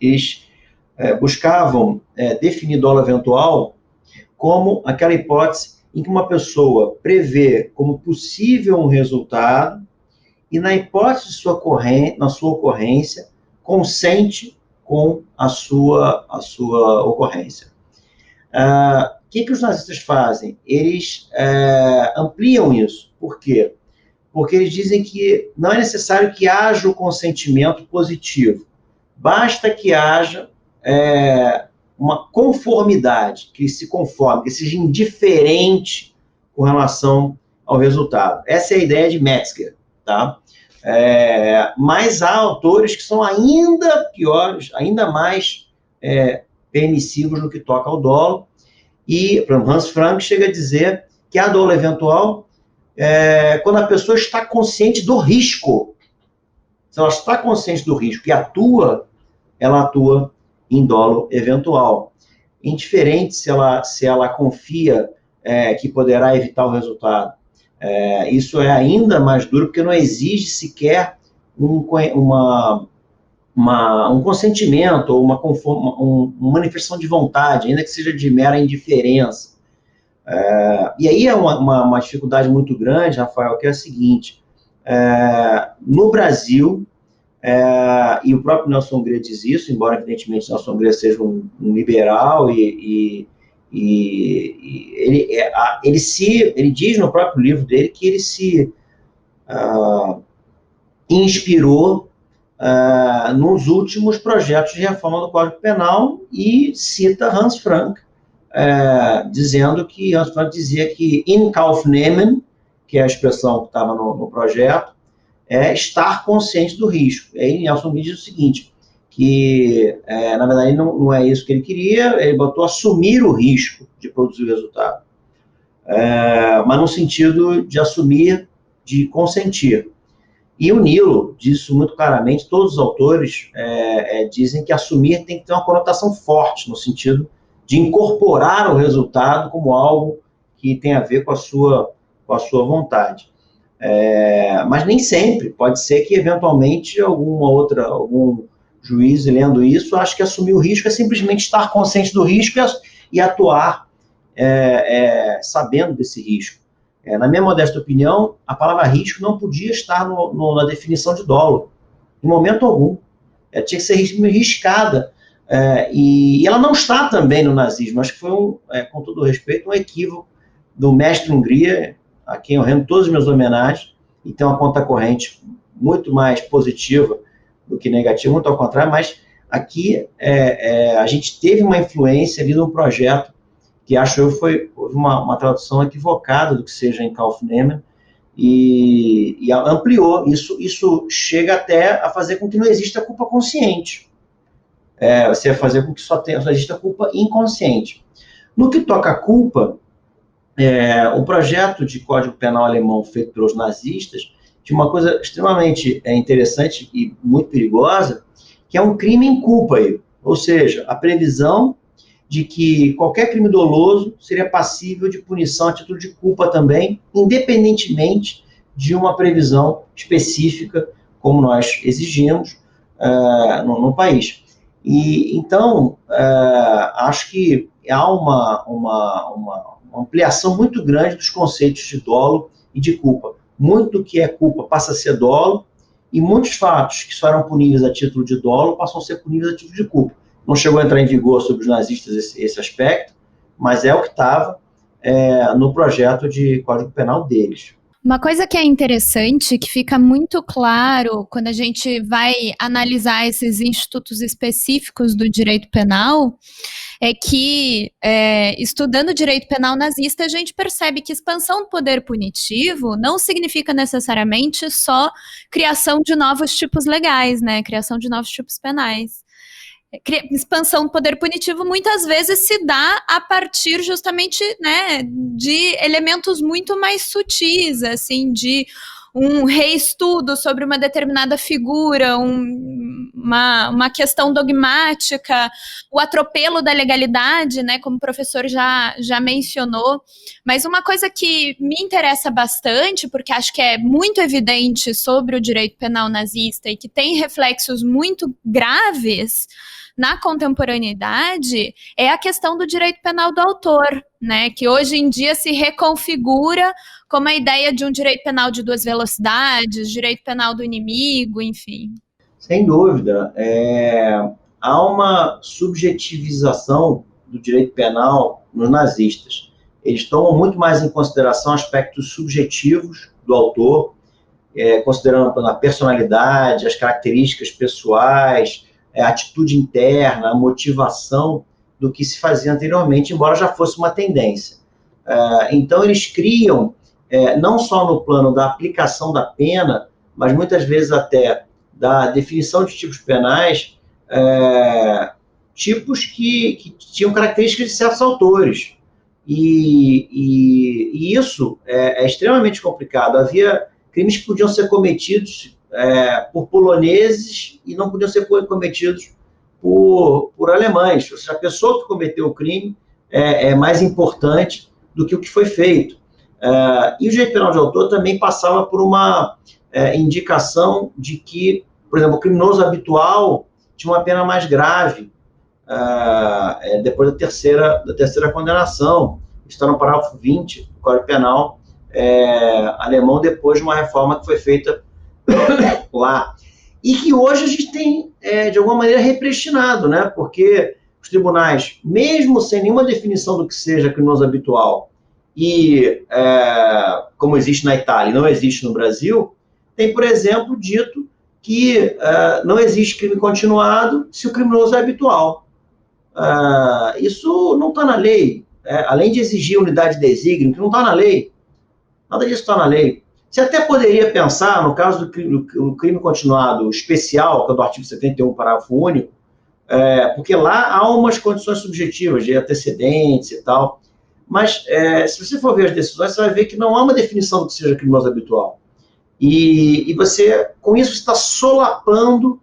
eles buscavam definir dolo eventual como aquela hipótese em que uma pessoa prevê como possível um resultado e, na hipótese na sua ocorrência, consente com a sua ocorrência. O que os nazistas fazem? Eles ampliam isso. Por quê? Porque eles dizem que não é necessário que haja o consentimento positivo. Basta que haja uma conformidade, que se conforme, que seja indiferente com relação ao resultado. Essa é a ideia de Metzger, tá? Mas há autores que são ainda piores, ainda mais permissivos no que toca ao dolo. E, por exemplo, Hans Frank chega a dizer que há dolo eventual quando a pessoa está consciente do risco. Se ela está consciente do risco e ela atua em dolo eventual. Indiferente se ela confia que poderá evitar o resultado. Isso é ainda mais duro, porque não exige sequer um consentimento ou uma manifestação de vontade, ainda que seja de mera indiferença. E aí é uma dificuldade muito grande, Rafael, que é a seguinte: no Brasil, e o próprio Nelson Hungria diz isso, embora evidentemente Nelson Hungria seja um liberal e ele diz no próprio livro dele que ele se inspirou nos últimos projetos de reforma do Código Penal e cita Hans Frank, dizendo que Hans Frank dizia que in Kauf nehmen, que é a expressão que estava no projeto, estar consciente do risco. Aí Nelson diz o seguinte, que na verdade não é isso que ele queria, ele botou assumir o risco de produzir o resultado, mas no sentido de assumir, de consentir. E o Nilo diz isso muito claramente, todos os autores dizem que assumir tem que ter uma conotação forte, no sentido de incorporar o resultado como algo que tem a ver com a sua vontade. Mas nem sempre, pode ser que eventualmente algum juiz lendo isso, acha que assumir o risco é simplesmente estar consciente do risco e atuar sabendo desse risco. Na minha modesta opinião, a palavra risco não podia estar na definição de dolo, em momento algum. Tinha que ser riscada, e ela não está também no nazismo. Acho que foi, com todo respeito, um equívoco do mestre Hungria, a quem eu rendo todas as minhas homenagens. e tem uma conta corrente muito mais positiva do que negativa, muito ao contrário, mas aqui a gente teve uma influência ali no projeto, que acho eu foi uma tradução equivocada do que seja em Kaufnemann, e ampliou. Isso chega até a fazer com que não exista culpa consciente. Você vai fazer com que só exista culpa inconsciente. No que toca a culpa, o projeto de Código Penal alemão feito pelos nazistas tinha uma coisa extremamente interessante e muito perigosa, que é um crime em culpa aí. Ou seja, a previsão de que qualquer crime doloso seria passível de punição a título de culpa também, independentemente de uma previsão específica, como nós exigimos no país. E então, acho que há uma ampliação muito grande dos conceitos de dolo e de culpa. Muito que é culpa passa a ser dolo, e muitos fatos que só eram puníveis a título de dolo passam a ser puníveis a título de culpa. Não chegou a entrar em vigor sobre os nazistas esse aspecto, mas é o que estava no projeto de Código Penal deles. Uma coisa que é interessante, que fica muito claro quando a gente vai analisar esses institutos específicos do direito penal, é que, estudando direito penal nazista, a gente percebe que expansão do poder punitivo não significa necessariamente só criação de novos tipos legais, né? Criação de novos tipos penais. Expansão do poder punitivo muitas vezes se dá a partir justamente, né, de elementos muito mais sutis, assim, de um reestudo sobre uma determinada figura, uma questão dogmática, o atropelo da legalidade, né, como o professor já mencionou. Mas uma coisa que me interessa bastante, porque acho que é muito evidente sobre o direito penal nazista e que tem reflexos muito graves na contemporaneidade, é a questão do direito penal do autor, né, que hoje em dia se reconfigura como a ideia de um direito penal de duas velocidades, direito penal do inimigo, enfim. Sem dúvida. Há uma subjetivização do direito penal nos nazistas. Eles tomam muito mais em consideração aspectos subjetivos do autor, considerando a personalidade, as características pessoais, a atitude interna, a motivação do que se fazia anteriormente, embora já fosse uma tendência. Então, eles criam, não só no plano da aplicação da pena, mas muitas vezes até da definição de tipos penais, tipos que tinham características de certos autores. E isso é extremamente complicado. Havia crimes que podiam ser cometidos por poloneses e não podiam ser cometidos por alemães. Ou seja, a pessoa que cometeu o crime é mais importante do que o que foi feito. E o direito penal de autor também passava por uma indicação de que, por exemplo, o criminoso habitual tinha uma pena mais grave depois da terceira condenação. Isso está no parágrafo 20 do Código Penal alemão, depois de uma reforma que foi feita lá. E que hoje a gente tem, de alguma maneira, represtinado, né? Porque os tribunais, mesmo sem nenhuma definição do que seja criminoso habitual, e como existe na Itália e não existe no Brasil, tem, por exemplo, dito que não existe crime continuado se o criminoso é habitual. Isso não está na lei. Além de exigir unidade de desígnio, que não está na lei. Nada disso está na lei. Você até poderia pensar, no caso do crime continuado especial, que é do artigo 71, parágrafo único, porque lá há umas condições subjetivas de antecedentes e tal, mas se você for ver as decisões, você vai ver que não há uma definição do que seja criminoso habitual. E você, com isso, está solapando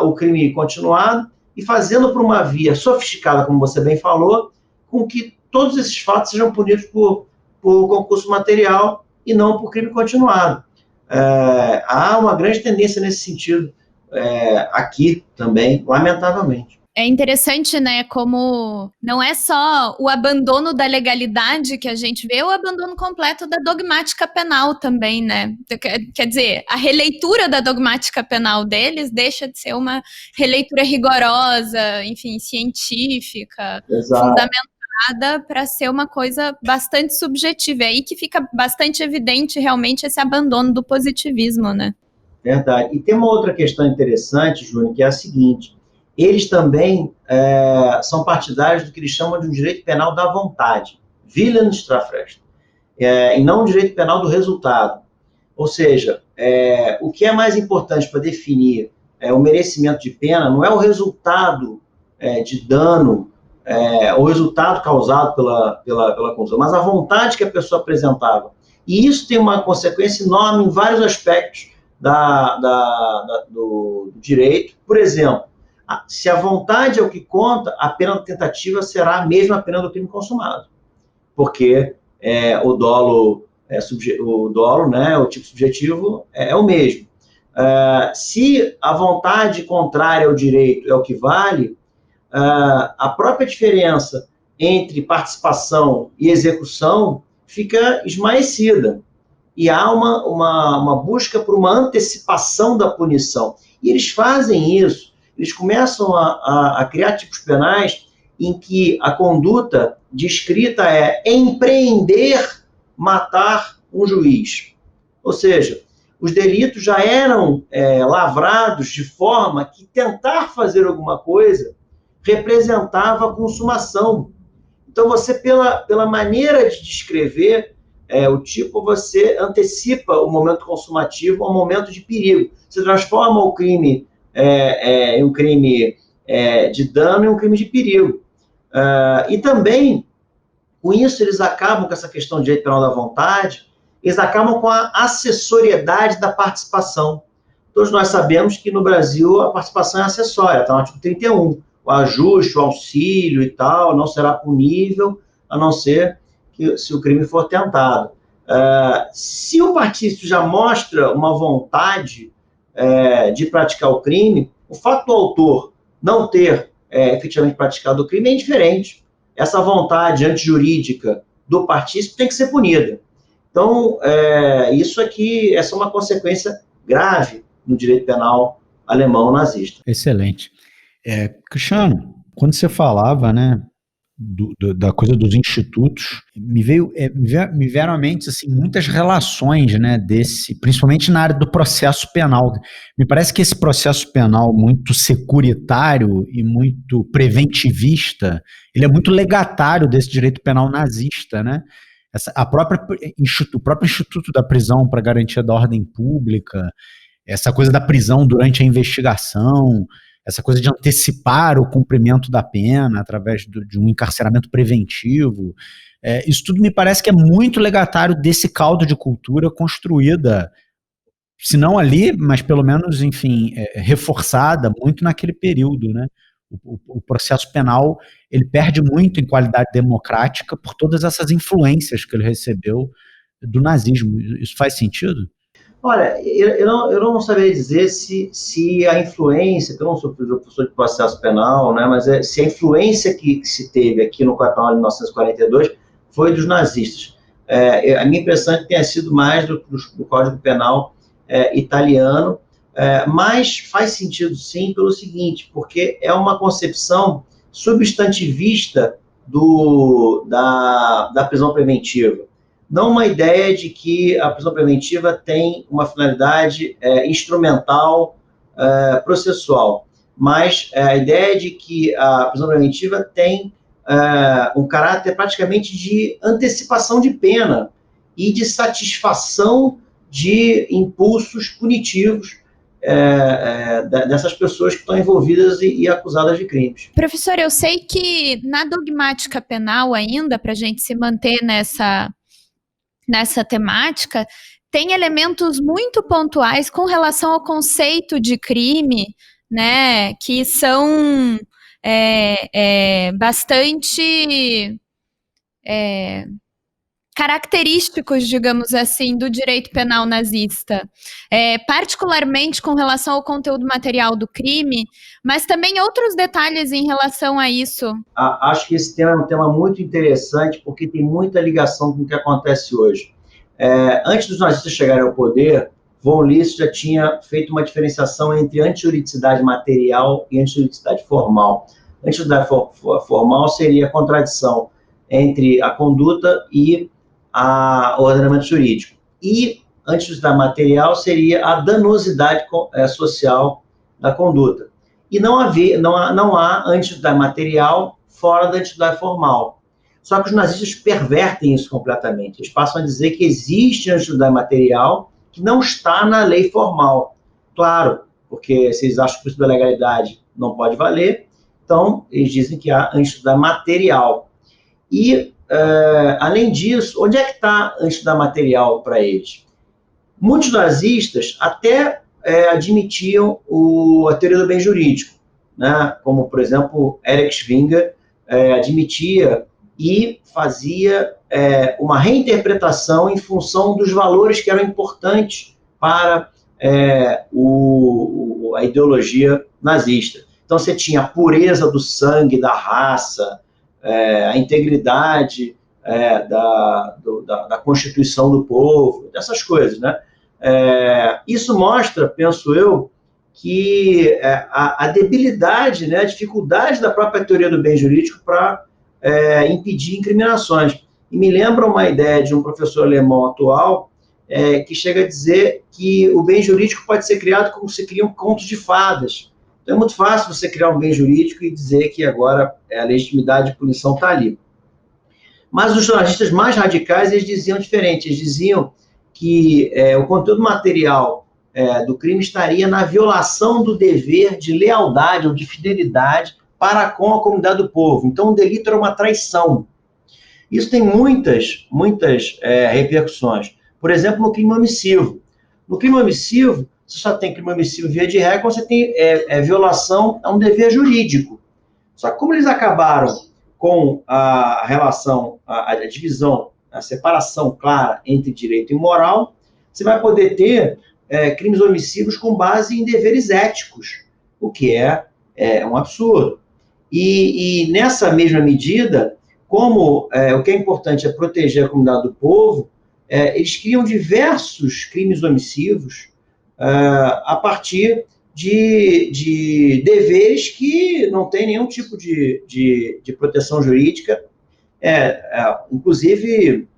o crime continuado e fazendo por uma via sofisticada, como você bem falou, com que todos esses fatos sejam punidos por concurso material e não por crime continuado. Há uma grande tendência nesse sentido aqui também, lamentavelmente. É interessante, né, como não é só o abandono da legalidade que a gente vê, o abandono completo da dogmática penal também, né? Quer dizer, a releitura da dogmática penal deles deixa de ser uma releitura rigorosa, enfim, científica, Exato. fundamentada colocada para ser uma coisa bastante subjetiva. É aí que fica bastante evidente realmente esse abandono do positivismo, né? Verdade. E tem uma outra questão interessante, Júnior, que é a seguinte: eles também são partidários do que eles chamam de um direito penal da vontade, Willensstrafrecht, e não um direito penal do resultado. Ou seja, o que é mais importante para definir o merecimento de pena não é o resultado de dano, o resultado causado pela conduta, mas a vontade que a pessoa apresentava. E isso tem uma consequência enorme em vários aspectos do direito. Por exemplo, se a vontade é o que conta, a pena da tentativa será a mesma pena do crime consumado, porque o dolo, né, o tipo subjetivo é o mesmo. Se a vontade contrária ao direito é o que vale, a própria diferença entre participação e execução fica esmaecida. E há uma busca por uma antecipação da punição. E eles fazem isso, eles começam a criar tipos penais em que a conduta descrita é empreender matar um juiz. Ou seja, os delitos já eram lavrados de forma que tentar fazer alguma coisa representava a consumação. Então, você, pela maneira de descrever o tipo, você antecipa o momento consumativo ao momento de perigo. Você transforma o crime em um crime de dano em um crime de perigo. E também, com isso, eles acabam com essa questão de direito penal da vontade, eles acabam com a acessoriedade da participação. Todos nós sabemos que no Brasil a participação é acessória, está no artigo 31. O ajuste, o auxílio e tal, não será punível, a não ser que se o crime for tentado. Se o partícipe já mostra uma vontade de praticar o crime, o fato do autor não ter efetivamente praticado o crime é indiferente. Essa vontade antijurídica do partícipe tem que ser punida. Então, isso aqui, essa é uma consequência grave no direito penal alemão nazista. Excelente. Cristiano, quando você falava, né, da coisa dos institutos, me vieram à mente assim, muitas relações, né, principalmente na área do processo penal. Me parece que esse processo penal muito securitário e muito preventivista, ele é muito legatário desse direito penal nazista, né? O próprio Instituto da Prisão para Garantia da Ordem Pública, essa coisa da prisão durante a investigação, essa coisa de antecipar o cumprimento da pena através de um encarceramento preventivo, isso tudo me parece que é muito legatário desse caldo de cultura construída, se não ali, mas pelo menos, enfim, reforçada muito naquele período, né? O processo penal, ele perde muito em qualidade democrática por todas essas influências que ele recebeu do nazismo. Isso faz sentido? Olha, eu não saberia dizer se a influência, que eu não sou professor de processo penal, né, mas se a influência que se teve aqui no Código Penal de 1942 foi dos nazistas. A minha impressão é que tenha sido mais do Código Penal italiano, mas faz sentido sim pelo seguinte, porque é uma concepção substantivista da prisão preventiva. Não uma ideia de que a prisão preventiva tem uma finalidade instrumental, processual, mas a ideia de que a prisão preventiva tem um caráter praticamente de antecipação de pena e de satisfação de impulsos punitivos dessas pessoas que estão envolvidas e acusadas de crimes. Professor, eu sei que na dogmática penal ainda, para a gente se manter nessa temática, tem elementos muito pontuais com relação ao conceito de crime, né, que são bastante característicos, digamos assim, do direito penal nazista, particularmente com relação ao conteúdo material do crime, mas também outros detalhes em relação a isso. Acho que esse tema é um tema muito interessante, porque tem muita ligação com o que acontece hoje. Antes dos nazistas chegarem ao poder, von List já tinha feito uma diferenciação entre antijuridicidade material e antijuridicidade formal. Antijuridicidade formal seria a contradição entre a conduta e o ordenamento jurídico. E antijudicial material seria a danosidade social da conduta. E não há antijudicial material fora da antijudicial formal. Só que os nazistas pervertem isso completamente. Eles passam a dizer que existe antijudicial material que não está na lei formal. Claro, porque se eles acham que o princípio da legalidade não pode valer, então eles dizem que há antijudicial material. E, além disso, onde é que está antijudicial material para eles? Muitos nazistas até admitiam a teoria do bem jurídico, né? Como, por exemplo, Erich Schwinger admitia e fazia uma reinterpretação em função dos valores que eram importantes para a ideologia nazista. Então, você tinha a pureza do sangue, da raça, a integridade da constituição do povo, dessas coisas, né? Isso mostra, penso eu, que a debilidade, né, a dificuldade da própria teoria do bem jurídico para impedir incriminações. E me lembra uma ideia de um professor alemão atual que chega a dizer que o bem jurídico pode ser criado como se criam contos de fadas. Então é muito fácil você criar um bem jurídico e dizer que agora a legitimidade de punição está ali. Mas os jornalistas mais radicais, eles diziam diferente. Eles diziam que o conteúdo material do crime estaria na violação do dever de lealdade ou de fidelidade para com a comunidade do povo. Então, o delito era uma traição. Isso tem muitas repercussões. Por exemplo, no crime omissivo. No crime omissivo, você só tem crime omissivo via de regra quando você tem violação a um dever jurídico. Só que como eles acabaram com a relação, a divisão, a separação clara entre direito e moral, você vai poder ter crimes omissivos com base em deveres éticos, o que é um absurdo. E nessa mesma medida, como o que é importante é proteger a comunidade do povo, eles criam diversos crimes omissivos a partir de deveres que não têm nenhum tipo de proteção jurídica, inclusive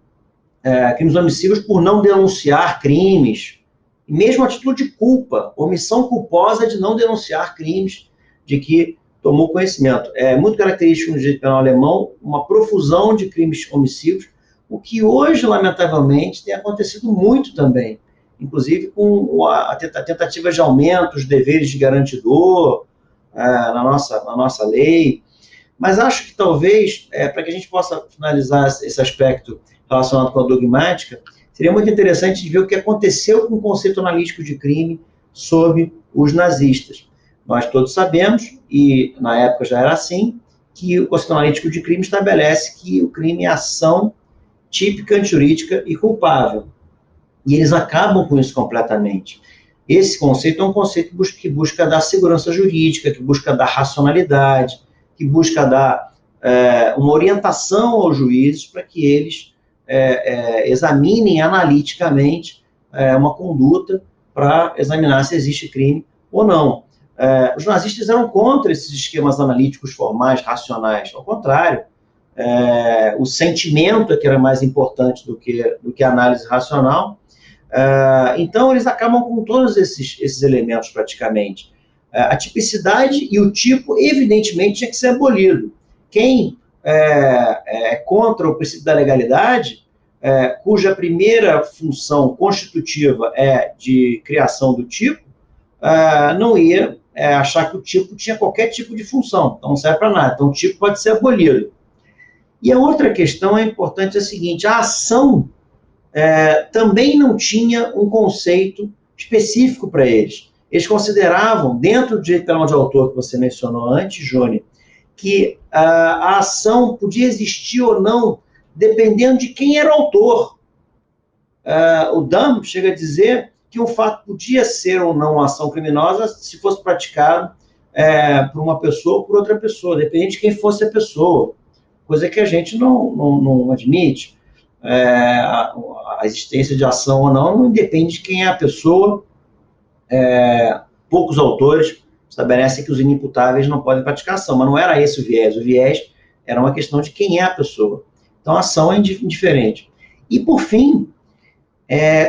crimes omissivos por não denunciar crimes, e mesmo a título de culpa, omissão culposa de não denunciar crimes de que tomou conhecimento. É muito característico no direito penal alemão uma profusão de crimes omissivos, o que hoje, lamentavelmente, tem acontecido muito também, inclusive com a tentativa de aumento dos deveres de garantidor na nossa lei. Mas acho que talvez, para que a gente possa finalizar esse aspecto relacionado com a dogmática, seria muito interessante ver o que aconteceu com o conceito analítico de crime sob os nazistas. Nós todos sabemos, e na época já era assim, que o conceito analítico de crime estabelece que o crime é ação típica, antijurídica e culpável. E eles acabam com isso completamente. Esse conceito é um conceito que busca dar segurança jurídica, que busca dar racionalidade, que busca dar uma orientação aos juízes para que eles examinem analiticamente uma conduta para examinar se existe crime ou não. Os nazistas eram contra esses esquemas analíticos formais, racionais. Ao contrário, o sentimento é que era mais importante do que a análise racional. Então, eles acabam com todos esses elementos, praticamente. A tipicidade e o tipo, evidentemente, tinha que ser abolido. Quem é contra o princípio da legalidade, cuja primeira função constitutiva é de criação do tipo, não ia achar que o tipo tinha qualquer tipo de função, então não serve para nada. Então, o tipo pode ser abolido. E a outra questão importante é a seguinte: a ação também não tinha um conceito específico para eles. Eles consideravam, dentro do direito penal de autor que você mencionou antes, Júnior, que a ação podia existir ou não, dependendo de quem era o autor. O Damm chega a dizer que um fato podia ser ou não uma ação criminosa se fosse praticado por uma pessoa ou por outra pessoa, dependendo de quem fosse a pessoa, coisa que a gente não admite. A existência de ação ou não depende de quem é a pessoa. Poucos autores estabelecem que os inimputáveis não podem praticar ação, mas não era esse o viés era uma questão de quem é a pessoa. Então, a ação é indiferente. E, por fim,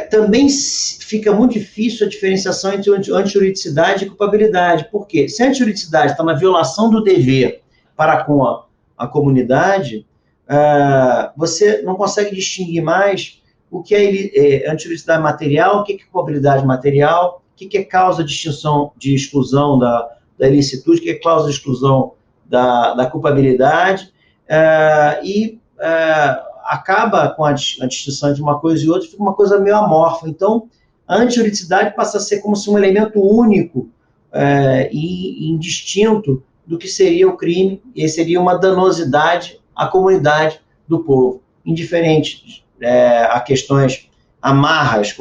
também fica muito difícil a diferenciação entre antijuridicidade e culpabilidade. Por quê? Se a antijuridicidade está na violação do dever para com a comunidade, você não consegue distinguir mais o que é antijuridicidade material, o que é culpabilidade material, o que é causa de extinção, de exclusão da ilicitude, o que é causa de exclusão da culpabilidade, acaba com a distinção entre uma coisa e outra, fica uma coisa meio amorfa. Então, a antijuridicidade passa a ser como se um elemento único e indistinto do que seria o crime, e seria uma danosidade à comunidade do povo, indiferente a questões amarras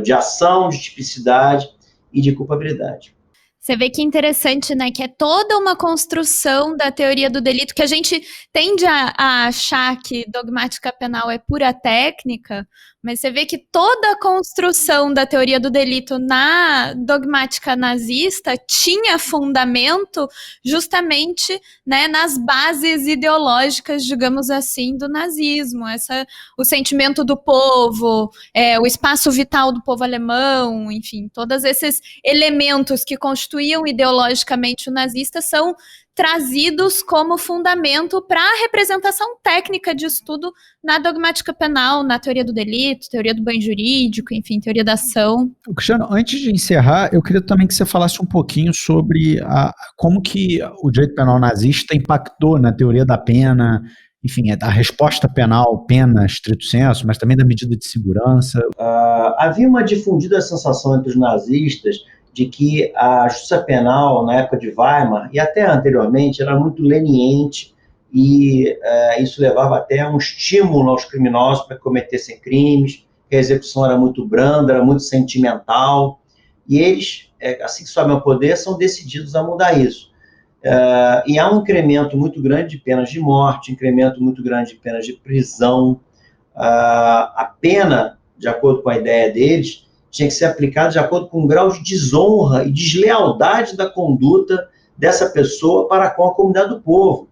de ação, de tipicidade e de culpabilidade. Você vê que interessante, né? Que é toda uma construção da teoria do delito, que a gente tende a achar que dogmática penal é pura técnica, mas você vê que toda a construção da teoria do delito na dogmática nazista tinha fundamento justamente, né, nas bases ideológicas, digamos assim, do nazismo. O sentimento do povo, o espaço vital do povo alemão, enfim, todos esses elementos que constituíam ideologicamente o nazista são trazidos como fundamento para a representação técnica disso tudo na dogmática penal, na teoria do delito, teoria do banho jurídico, enfim, teoria da ação. Cristiano, antes de encerrar, eu queria também que você falasse um pouquinho sobre como que o direito penal nazista impactou na teoria da pena, enfim, da resposta penal, pena, estrito senso, mas também da medida de segurança. Havia uma difundida sensação entre os nazistas de que a justiça penal, na época de Weimar, e até anteriormente, era muito leniente, e isso levava até a um estímulo aos criminosos para que cometessem crimes, que a execução era muito branda, era muito sentimental, e eles, assim que sobem ao poder, são decididos a mudar isso. E há um incremento muito grande de penas de morte, incremento muito grande de penas de prisão. A pena, de acordo com a ideia deles, tinha que ser aplicada de acordo com o grau de desonra e deslealdade da conduta dessa pessoa para com a comunidade do povo.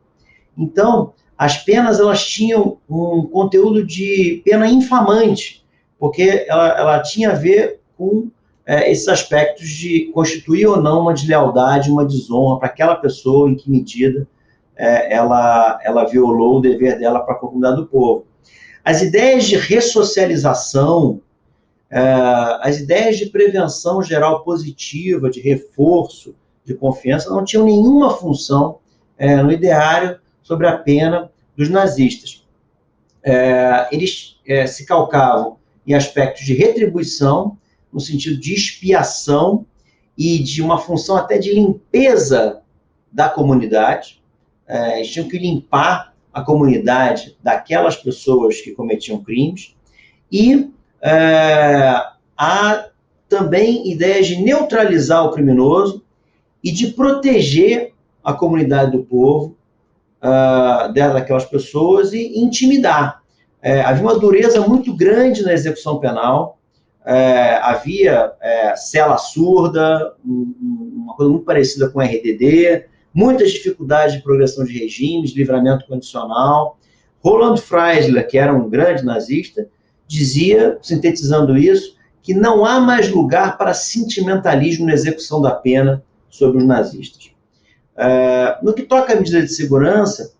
Então, as penas elas tinham um conteúdo de pena infamante, porque ela tinha a ver com esses aspectos de constituir ou não uma deslealdade, uma desonra para aquela pessoa, em que medida ela violou o dever dela para a comunidade do povo. As ideias de ressocialização, as ideias de prevenção geral positiva, de reforço, de confiança, não tinham nenhuma função no ideário sobre a pena dos nazistas. Eles se calcavam em aspectos de retribuição, no sentido de expiação e de uma função até de limpeza da comunidade. Eles tinham que limpar a comunidade daquelas pessoas que cometiam crimes. E há também ideias de neutralizar o criminoso e de proteger a comunidade do povo daquelas pessoas e intimidar. Havia uma dureza muito grande na execução penal, havia cela surda, uma coisa muito parecida com o RDD, muitas dificuldades de progressão de regimes, livramento condicional. Roland Freisler, que era um grande nazista, dizia, sintetizando isso, que não há mais lugar para sentimentalismo na execução da pena sobre os nazistas. No que toca à medida de segurança,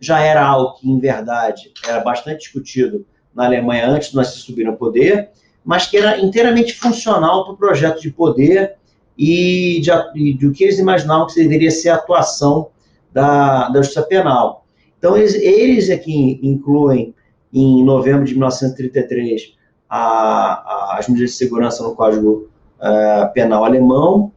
já era algo que, em verdade, era bastante discutido na Alemanha antes de nós se subir ao poder, mas que era inteiramente funcional para o projeto de poder e do que eles imaginavam que deveria ser a atuação da justiça penal. Então, eles é que incluem, em novembro de 1933, as medidas de segurança no Código Penal alemão,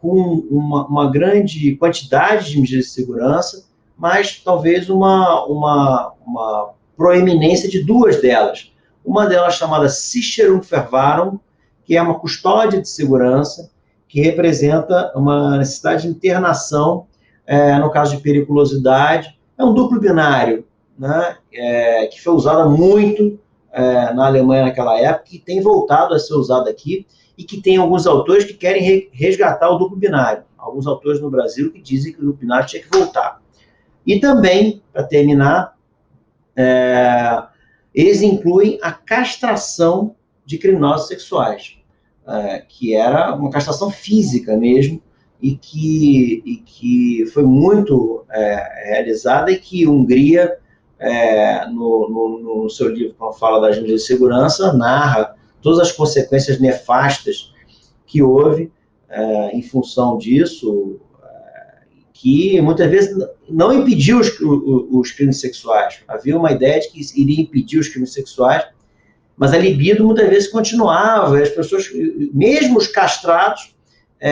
com uma grande quantidade de medidas de segurança, mas talvez uma proeminência de duas delas. Uma delas chamada Sicherungsverwahrung, que é uma custódia de segurança, que representa uma necessidade de internação, no caso de periculosidade. É um duplo binário, né, que foi usado muito na Alemanha naquela época, e tem voltado a ser usado aqui, e que tem alguns autores que querem resgatar o duplo binário. Alguns autores no Brasil que dizem que o duplo binário tinha que voltar. E também, para terminar, eles incluem a castração de criminosos sexuais, que era uma castração física mesmo, e que foi muito realizada, e que Hungria, no seu livro, quando fala das medidas de segurança, narra todas as consequências nefastas que houve em função disso, que muitas vezes não impediu os crimes sexuais. Havia uma ideia de que iria impedir os crimes sexuais, mas a libido muitas vezes continuava, e as pessoas, mesmo os castrados,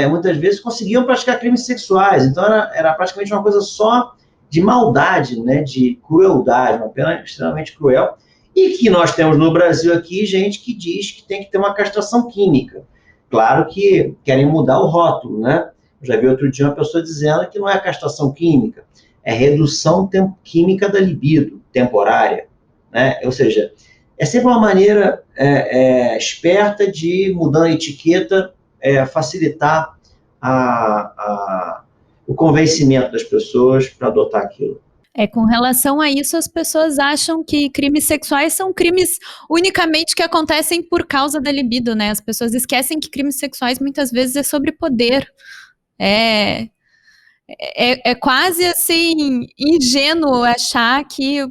muitas vezes conseguiam praticar crimes sexuais. Então era praticamente uma coisa só de maldade, né, de crueldade, uma pena extremamente cruel, e que nós temos no Brasil aqui gente que diz que tem que ter uma castração química. Claro que querem mudar o rótulo, né? Eu já vi outro dia uma pessoa dizendo que não é castração química, é redução química da libido temporária, né? Ou seja, é sempre uma maneira esperta de, mudando a etiqueta, facilitar o convencimento das pessoas para adotar aquilo. Com relação a isso, as pessoas acham que crimes sexuais são crimes unicamente que acontecem por causa da libido, né? As pessoas esquecem que crimes sexuais muitas vezes é sobre poder. É quase assim ingênuo achar que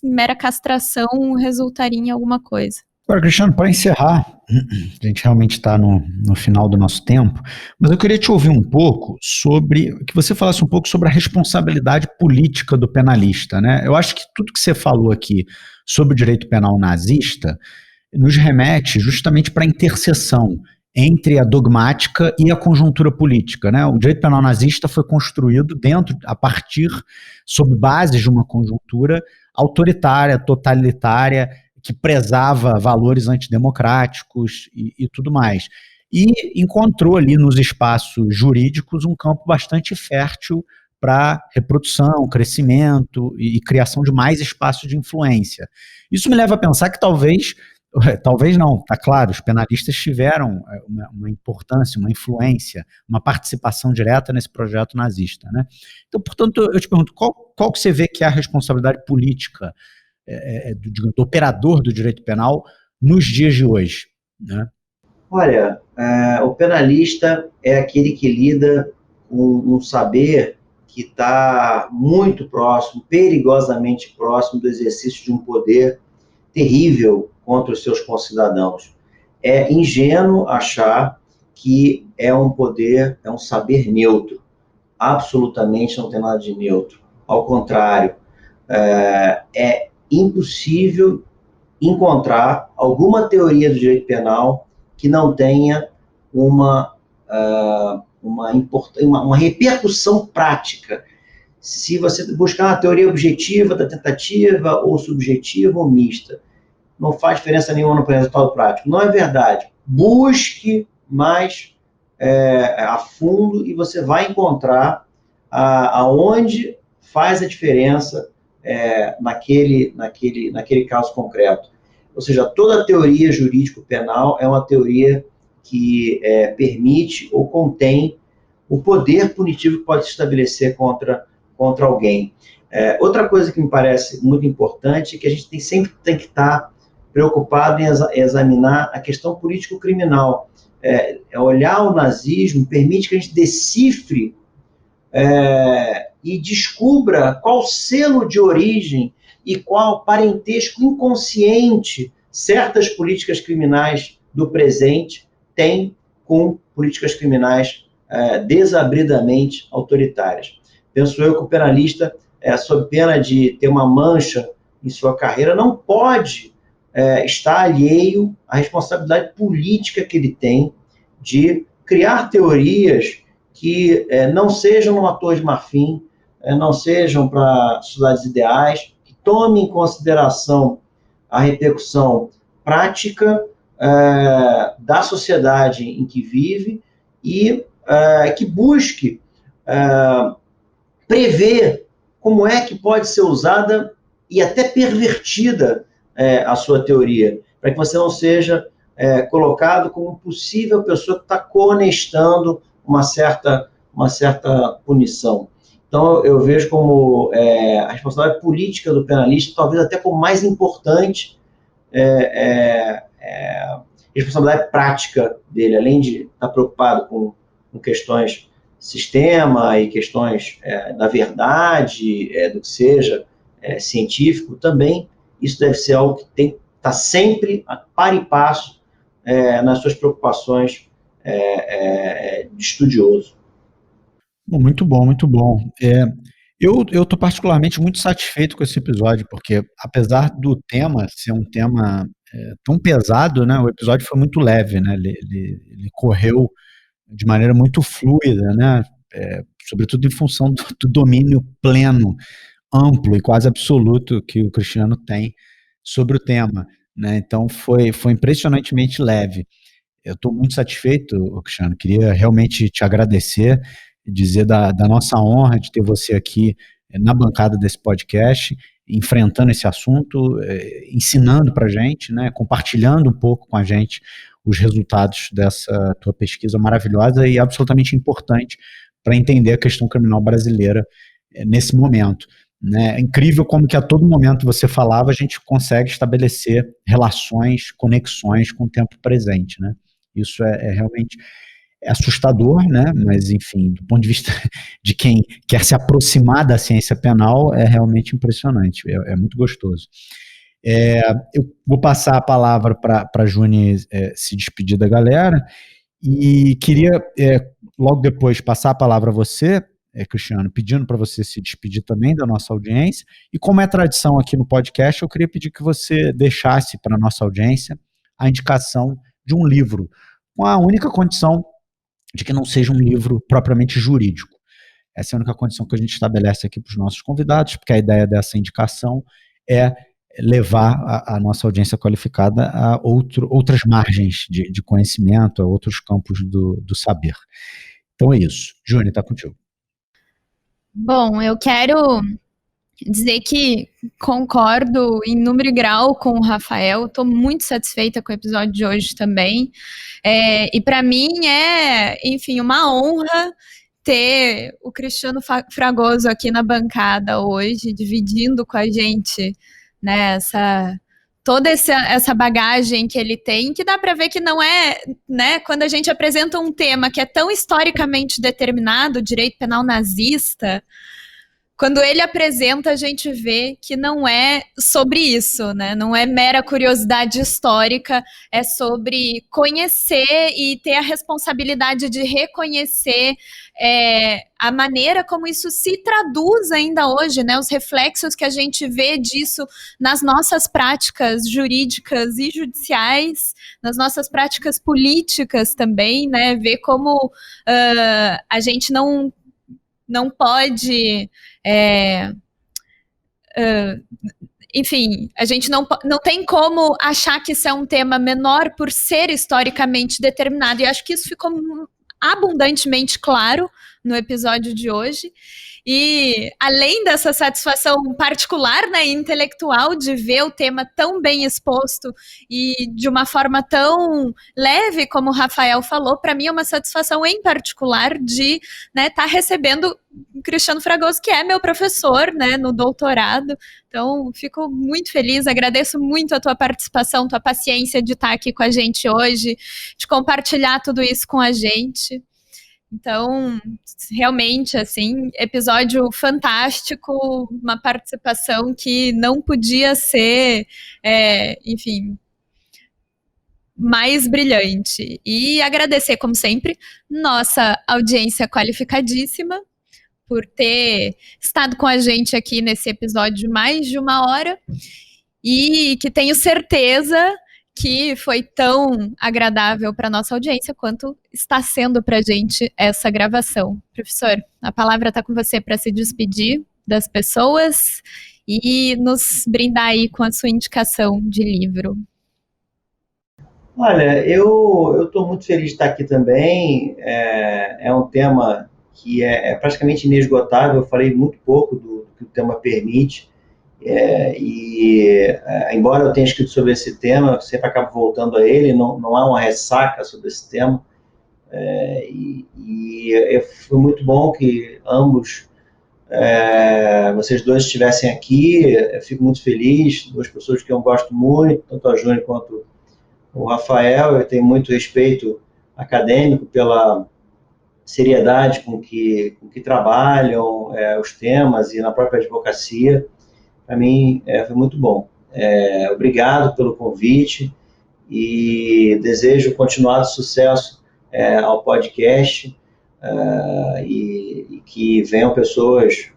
mera castração resultaria em alguma coisa. Agora, Cristiano, para encerrar, a gente realmente está no final do nosso tempo, mas eu queria te ouvir um pouco que você falasse um pouco sobre a responsabilidade política do penalista, né? Eu acho que tudo que você falou aqui sobre o direito penal nazista nos remete justamente para a interseção entre a dogmática e a conjuntura política, né? O direito penal nazista foi construído sob bases de uma conjuntura autoritária, totalitária, que prezava valores antidemocráticos e tudo mais. E encontrou ali nos espaços jurídicos um campo bastante fértil para reprodução, crescimento e criação de mais espaços de influência. Isso me leva a pensar que talvez não, tá claro, os penalistas tiveram uma importância, uma influência, uma participação direta nesse projeto nazista, né? Então, portanto, eu te pergunto, qual que você vê que é a responsabilidade política do operador do direito penal nos dias de hoje, né? Olha, o penalista é aquele que lida com um saber que está muito próximo, perigosamente próximo do exercício de um poder terrível contra os seus concidadãos. É ingênuo achar que é um poder, é um saber neutro. Absolutamente não tem nada de neutro. Ao contrário, é impossível encontrar alguma teoria do direito penal que não tenha uma repercussão prática. Se você buscar uma teoria objetiva da tentativa, ou subjetiva, ou mista, não faz diferença nenhuma no resultado prático. Não é verdade. Busque mais a fundo e você vai encontrar aonde faz a diferença naquele caso concreto. Ou seja, toda teoria jurídico-penal é uma teoria que permite ou contém o poder punitivo que pode se estabelecer contra alguém. Outra coisa que me parece muito importante é que a gente sempre tem que estar preocupado em examinar a questão político-criminal. Olhar o nazismo permite que a gente decifre e descubra qual selo de origem e qual parentesco inconsciente certas políticas criminais do presente têm com políticas criminais desabridamente autoritárias. Penso eu que o penalista, sob pena de ter uma mancha em sua carreira, não pode estar alheio à responsabilidade política que ele tem de criar teorias que não sejam numa Torre de Marfim, não sejam para sociedades ideais, que tomem em consideração a repercussão prática da sociedade em que vive e que busque prever como é que pode ser usada e até pervertida a sua teoria, para que você não seja colocado como possível pessoa que está coonestando uma certa punição. Então, eu vejo como a responsabilidade política do penalista, talvez até como mais importante, responsabilidade prática dele, além de estar preocupado com questões sistema e questões da verdade, do que seja científico, também isso deve ser algo que tem que estar sempre a par e passo nas suas preocupações de estudioso. Muito bom, muito bom. Eu estou particularmente muito satisfeito com esse episódio, porque apesar do tema ser um tema tão pesado, né, o episódio foi muito leve, né, ele correu de maneira muito fluida, né, sobretudo em função do domínio pleno, amplo e quase absoluto que o Cristiano tem sobre o tema, né, então foi impressionantemente leve. Eu estou muito satisfeito, Cristiano, queria realmente te agradecer e dizer da nossa honra de ter você aqui na bancada desse podcast, enfrentando esse assunto, ensinando para a gente, né, compartilhando um pouco com a gente os resultados dessa tua pesquisa maravilhosa e absolutamente importante para entender a questão criminal brasileira nesse momento. Né? É incrível como que a todo momento você falava, a gente consegue estabelecer relações, conexões com o tempo presente, né? Isso realmente assustador, né? Mas, enfim, do ponto de vista de quem quer se aproximar da ciência penal, é realmente impressionante, é muito gostoso. Eu vou passar a palavra para a Juni se despedir da galera e queria, logo depois, passar a palavra a você, Cristiano, pedindo para você se despedir também da nossa audiência. E como é tradição aqui no podcast, eu queria pedir que você deixasse para a nossa audiência a indicação de um livro, com a única condição de que não seja um livro propriamente jurídico. Essa é a única condição que a gente estabelece aqui para os nossos convidados, porque a ideia dessa indicação é levar a nossa audiência qualificada a outras margens de conhecimento, a outros campos do saber. Então é isso. Júnior, está contigo. Bom, eu quero dizer que concordo em número e grau com o Rafael, estou muito satisfeita com o episódio de hoje também, e para mim enfim, uma honra ter o Cristiano Fragoso aqui na bancada hoje, dividindo com a gente, né, toda essa bagagem que ele tem, que dá para ver que não né, quando a gente apresenta um tema que é tão historicamente determinado, direito penal nazista, quando ele apresenta, a gente vê que não é sobre isso, né? Não é mera curiosidade histórica, é sobre conhecer e ter a responsabilidade de reconhecer a maneira como isso se traduz ainda hoje, né? Os reflexos que a gente vê disso nas nossas práticas jurídicas e judiciais, nas nossas práticas políticas também, né? Ver como a gente não pode... enfim, a gente não tem como achar que isso é um tema menor por ser historicamente determinado, e acho que isso ficou abundantemente claro no episódio de hoje. E além dessa satisfação particular, né, intelectual, de ver o tema tão bem exposto e de uma forma tão leve, como o Rafael falou, para mim é uma satisfação em particular de estar recebendo o Cristiano Fragoso, que é meu professor, né, no doutorado. Então, fico muito feliz, agradeço muito a tua participação, tua paciência de estar aqui com a gente hoje, de compartilhar tudo isso com a gente. Então, realmente, assim, episódio fantástico, uma participação que não podia ser, enfim, mais brilhante. E agradecer, como sempre, nossa audiência qualificadíssima por ter estado com a gente aqui nesse episódio de mais de 1 hora e que tenho certeza que foi tão agradável para a nossa audiência quanto está sendo para a gente essa gravação. Professor, a palavra está com você para se despedir das pessoas e nos brindar aí com a sua indicação de livro. Olha, eu estou muito feliz de estar aqui também. É um tema que é praticamente inesgotável. Eu falei muito pouco do que o tema permite. Embora eu tenha escrito sobre esse tema, eu sempre acabo voltando a ele, não há uma ressaca sobre esse tema, foi muito bom que ambos vocês dois estivessem aqui. Eu fico muito feliz, duas pessoas que eu gosto muito, tanto a Júnior quanto o Rafael. Eu tenho muito respeito acadêmico pela seriedade com que trabalham os temas e na própria advocacia. Para mim, foi muito bom. Obrigado pelo convite e desejo continuado sucesso ao podcast e que venham pessoas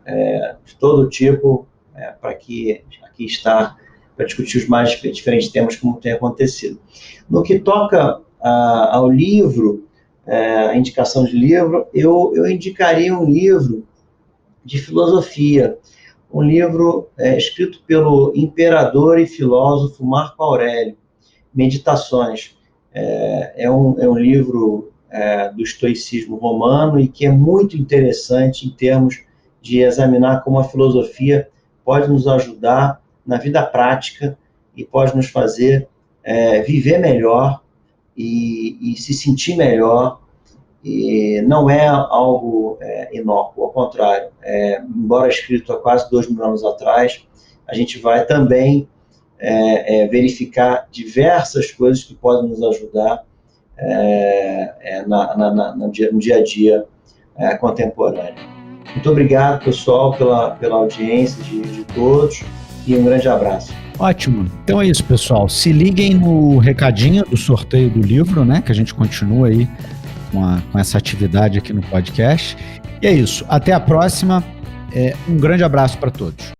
de todo tipo para aqui estar para discutir os mais diferentes temas como tem acontecido. No que toca ao livro, a indicação de livro, eu indicaria um livro de filosofia, um livro escrito pelo imperador e filósofo Marco Aurélio, Meditações. É um livro do estoicismo romano e que é muito interessante em termos de examinar como a filosofia pode nos ajudar na vida prática e pode nos fazer viver melhor e se sentir melhor. E não é algo inócuo, ao contrário. Embora escrito há quase 2000 anos atrás, a gente vai também verificar diversas coisas que podem nos ajudar no dia a dia contemporâneo. Muito obrigado, pessoal, pela audiência de todos e um grande abraço. Ótimo. Então é isso, pessoal. Se liguem no recadinho do sorteio do livro, né? Que a gente continua aí com essa atividade aqui no podcast. E é isso. Até a próxima. Um grande abraço para todos.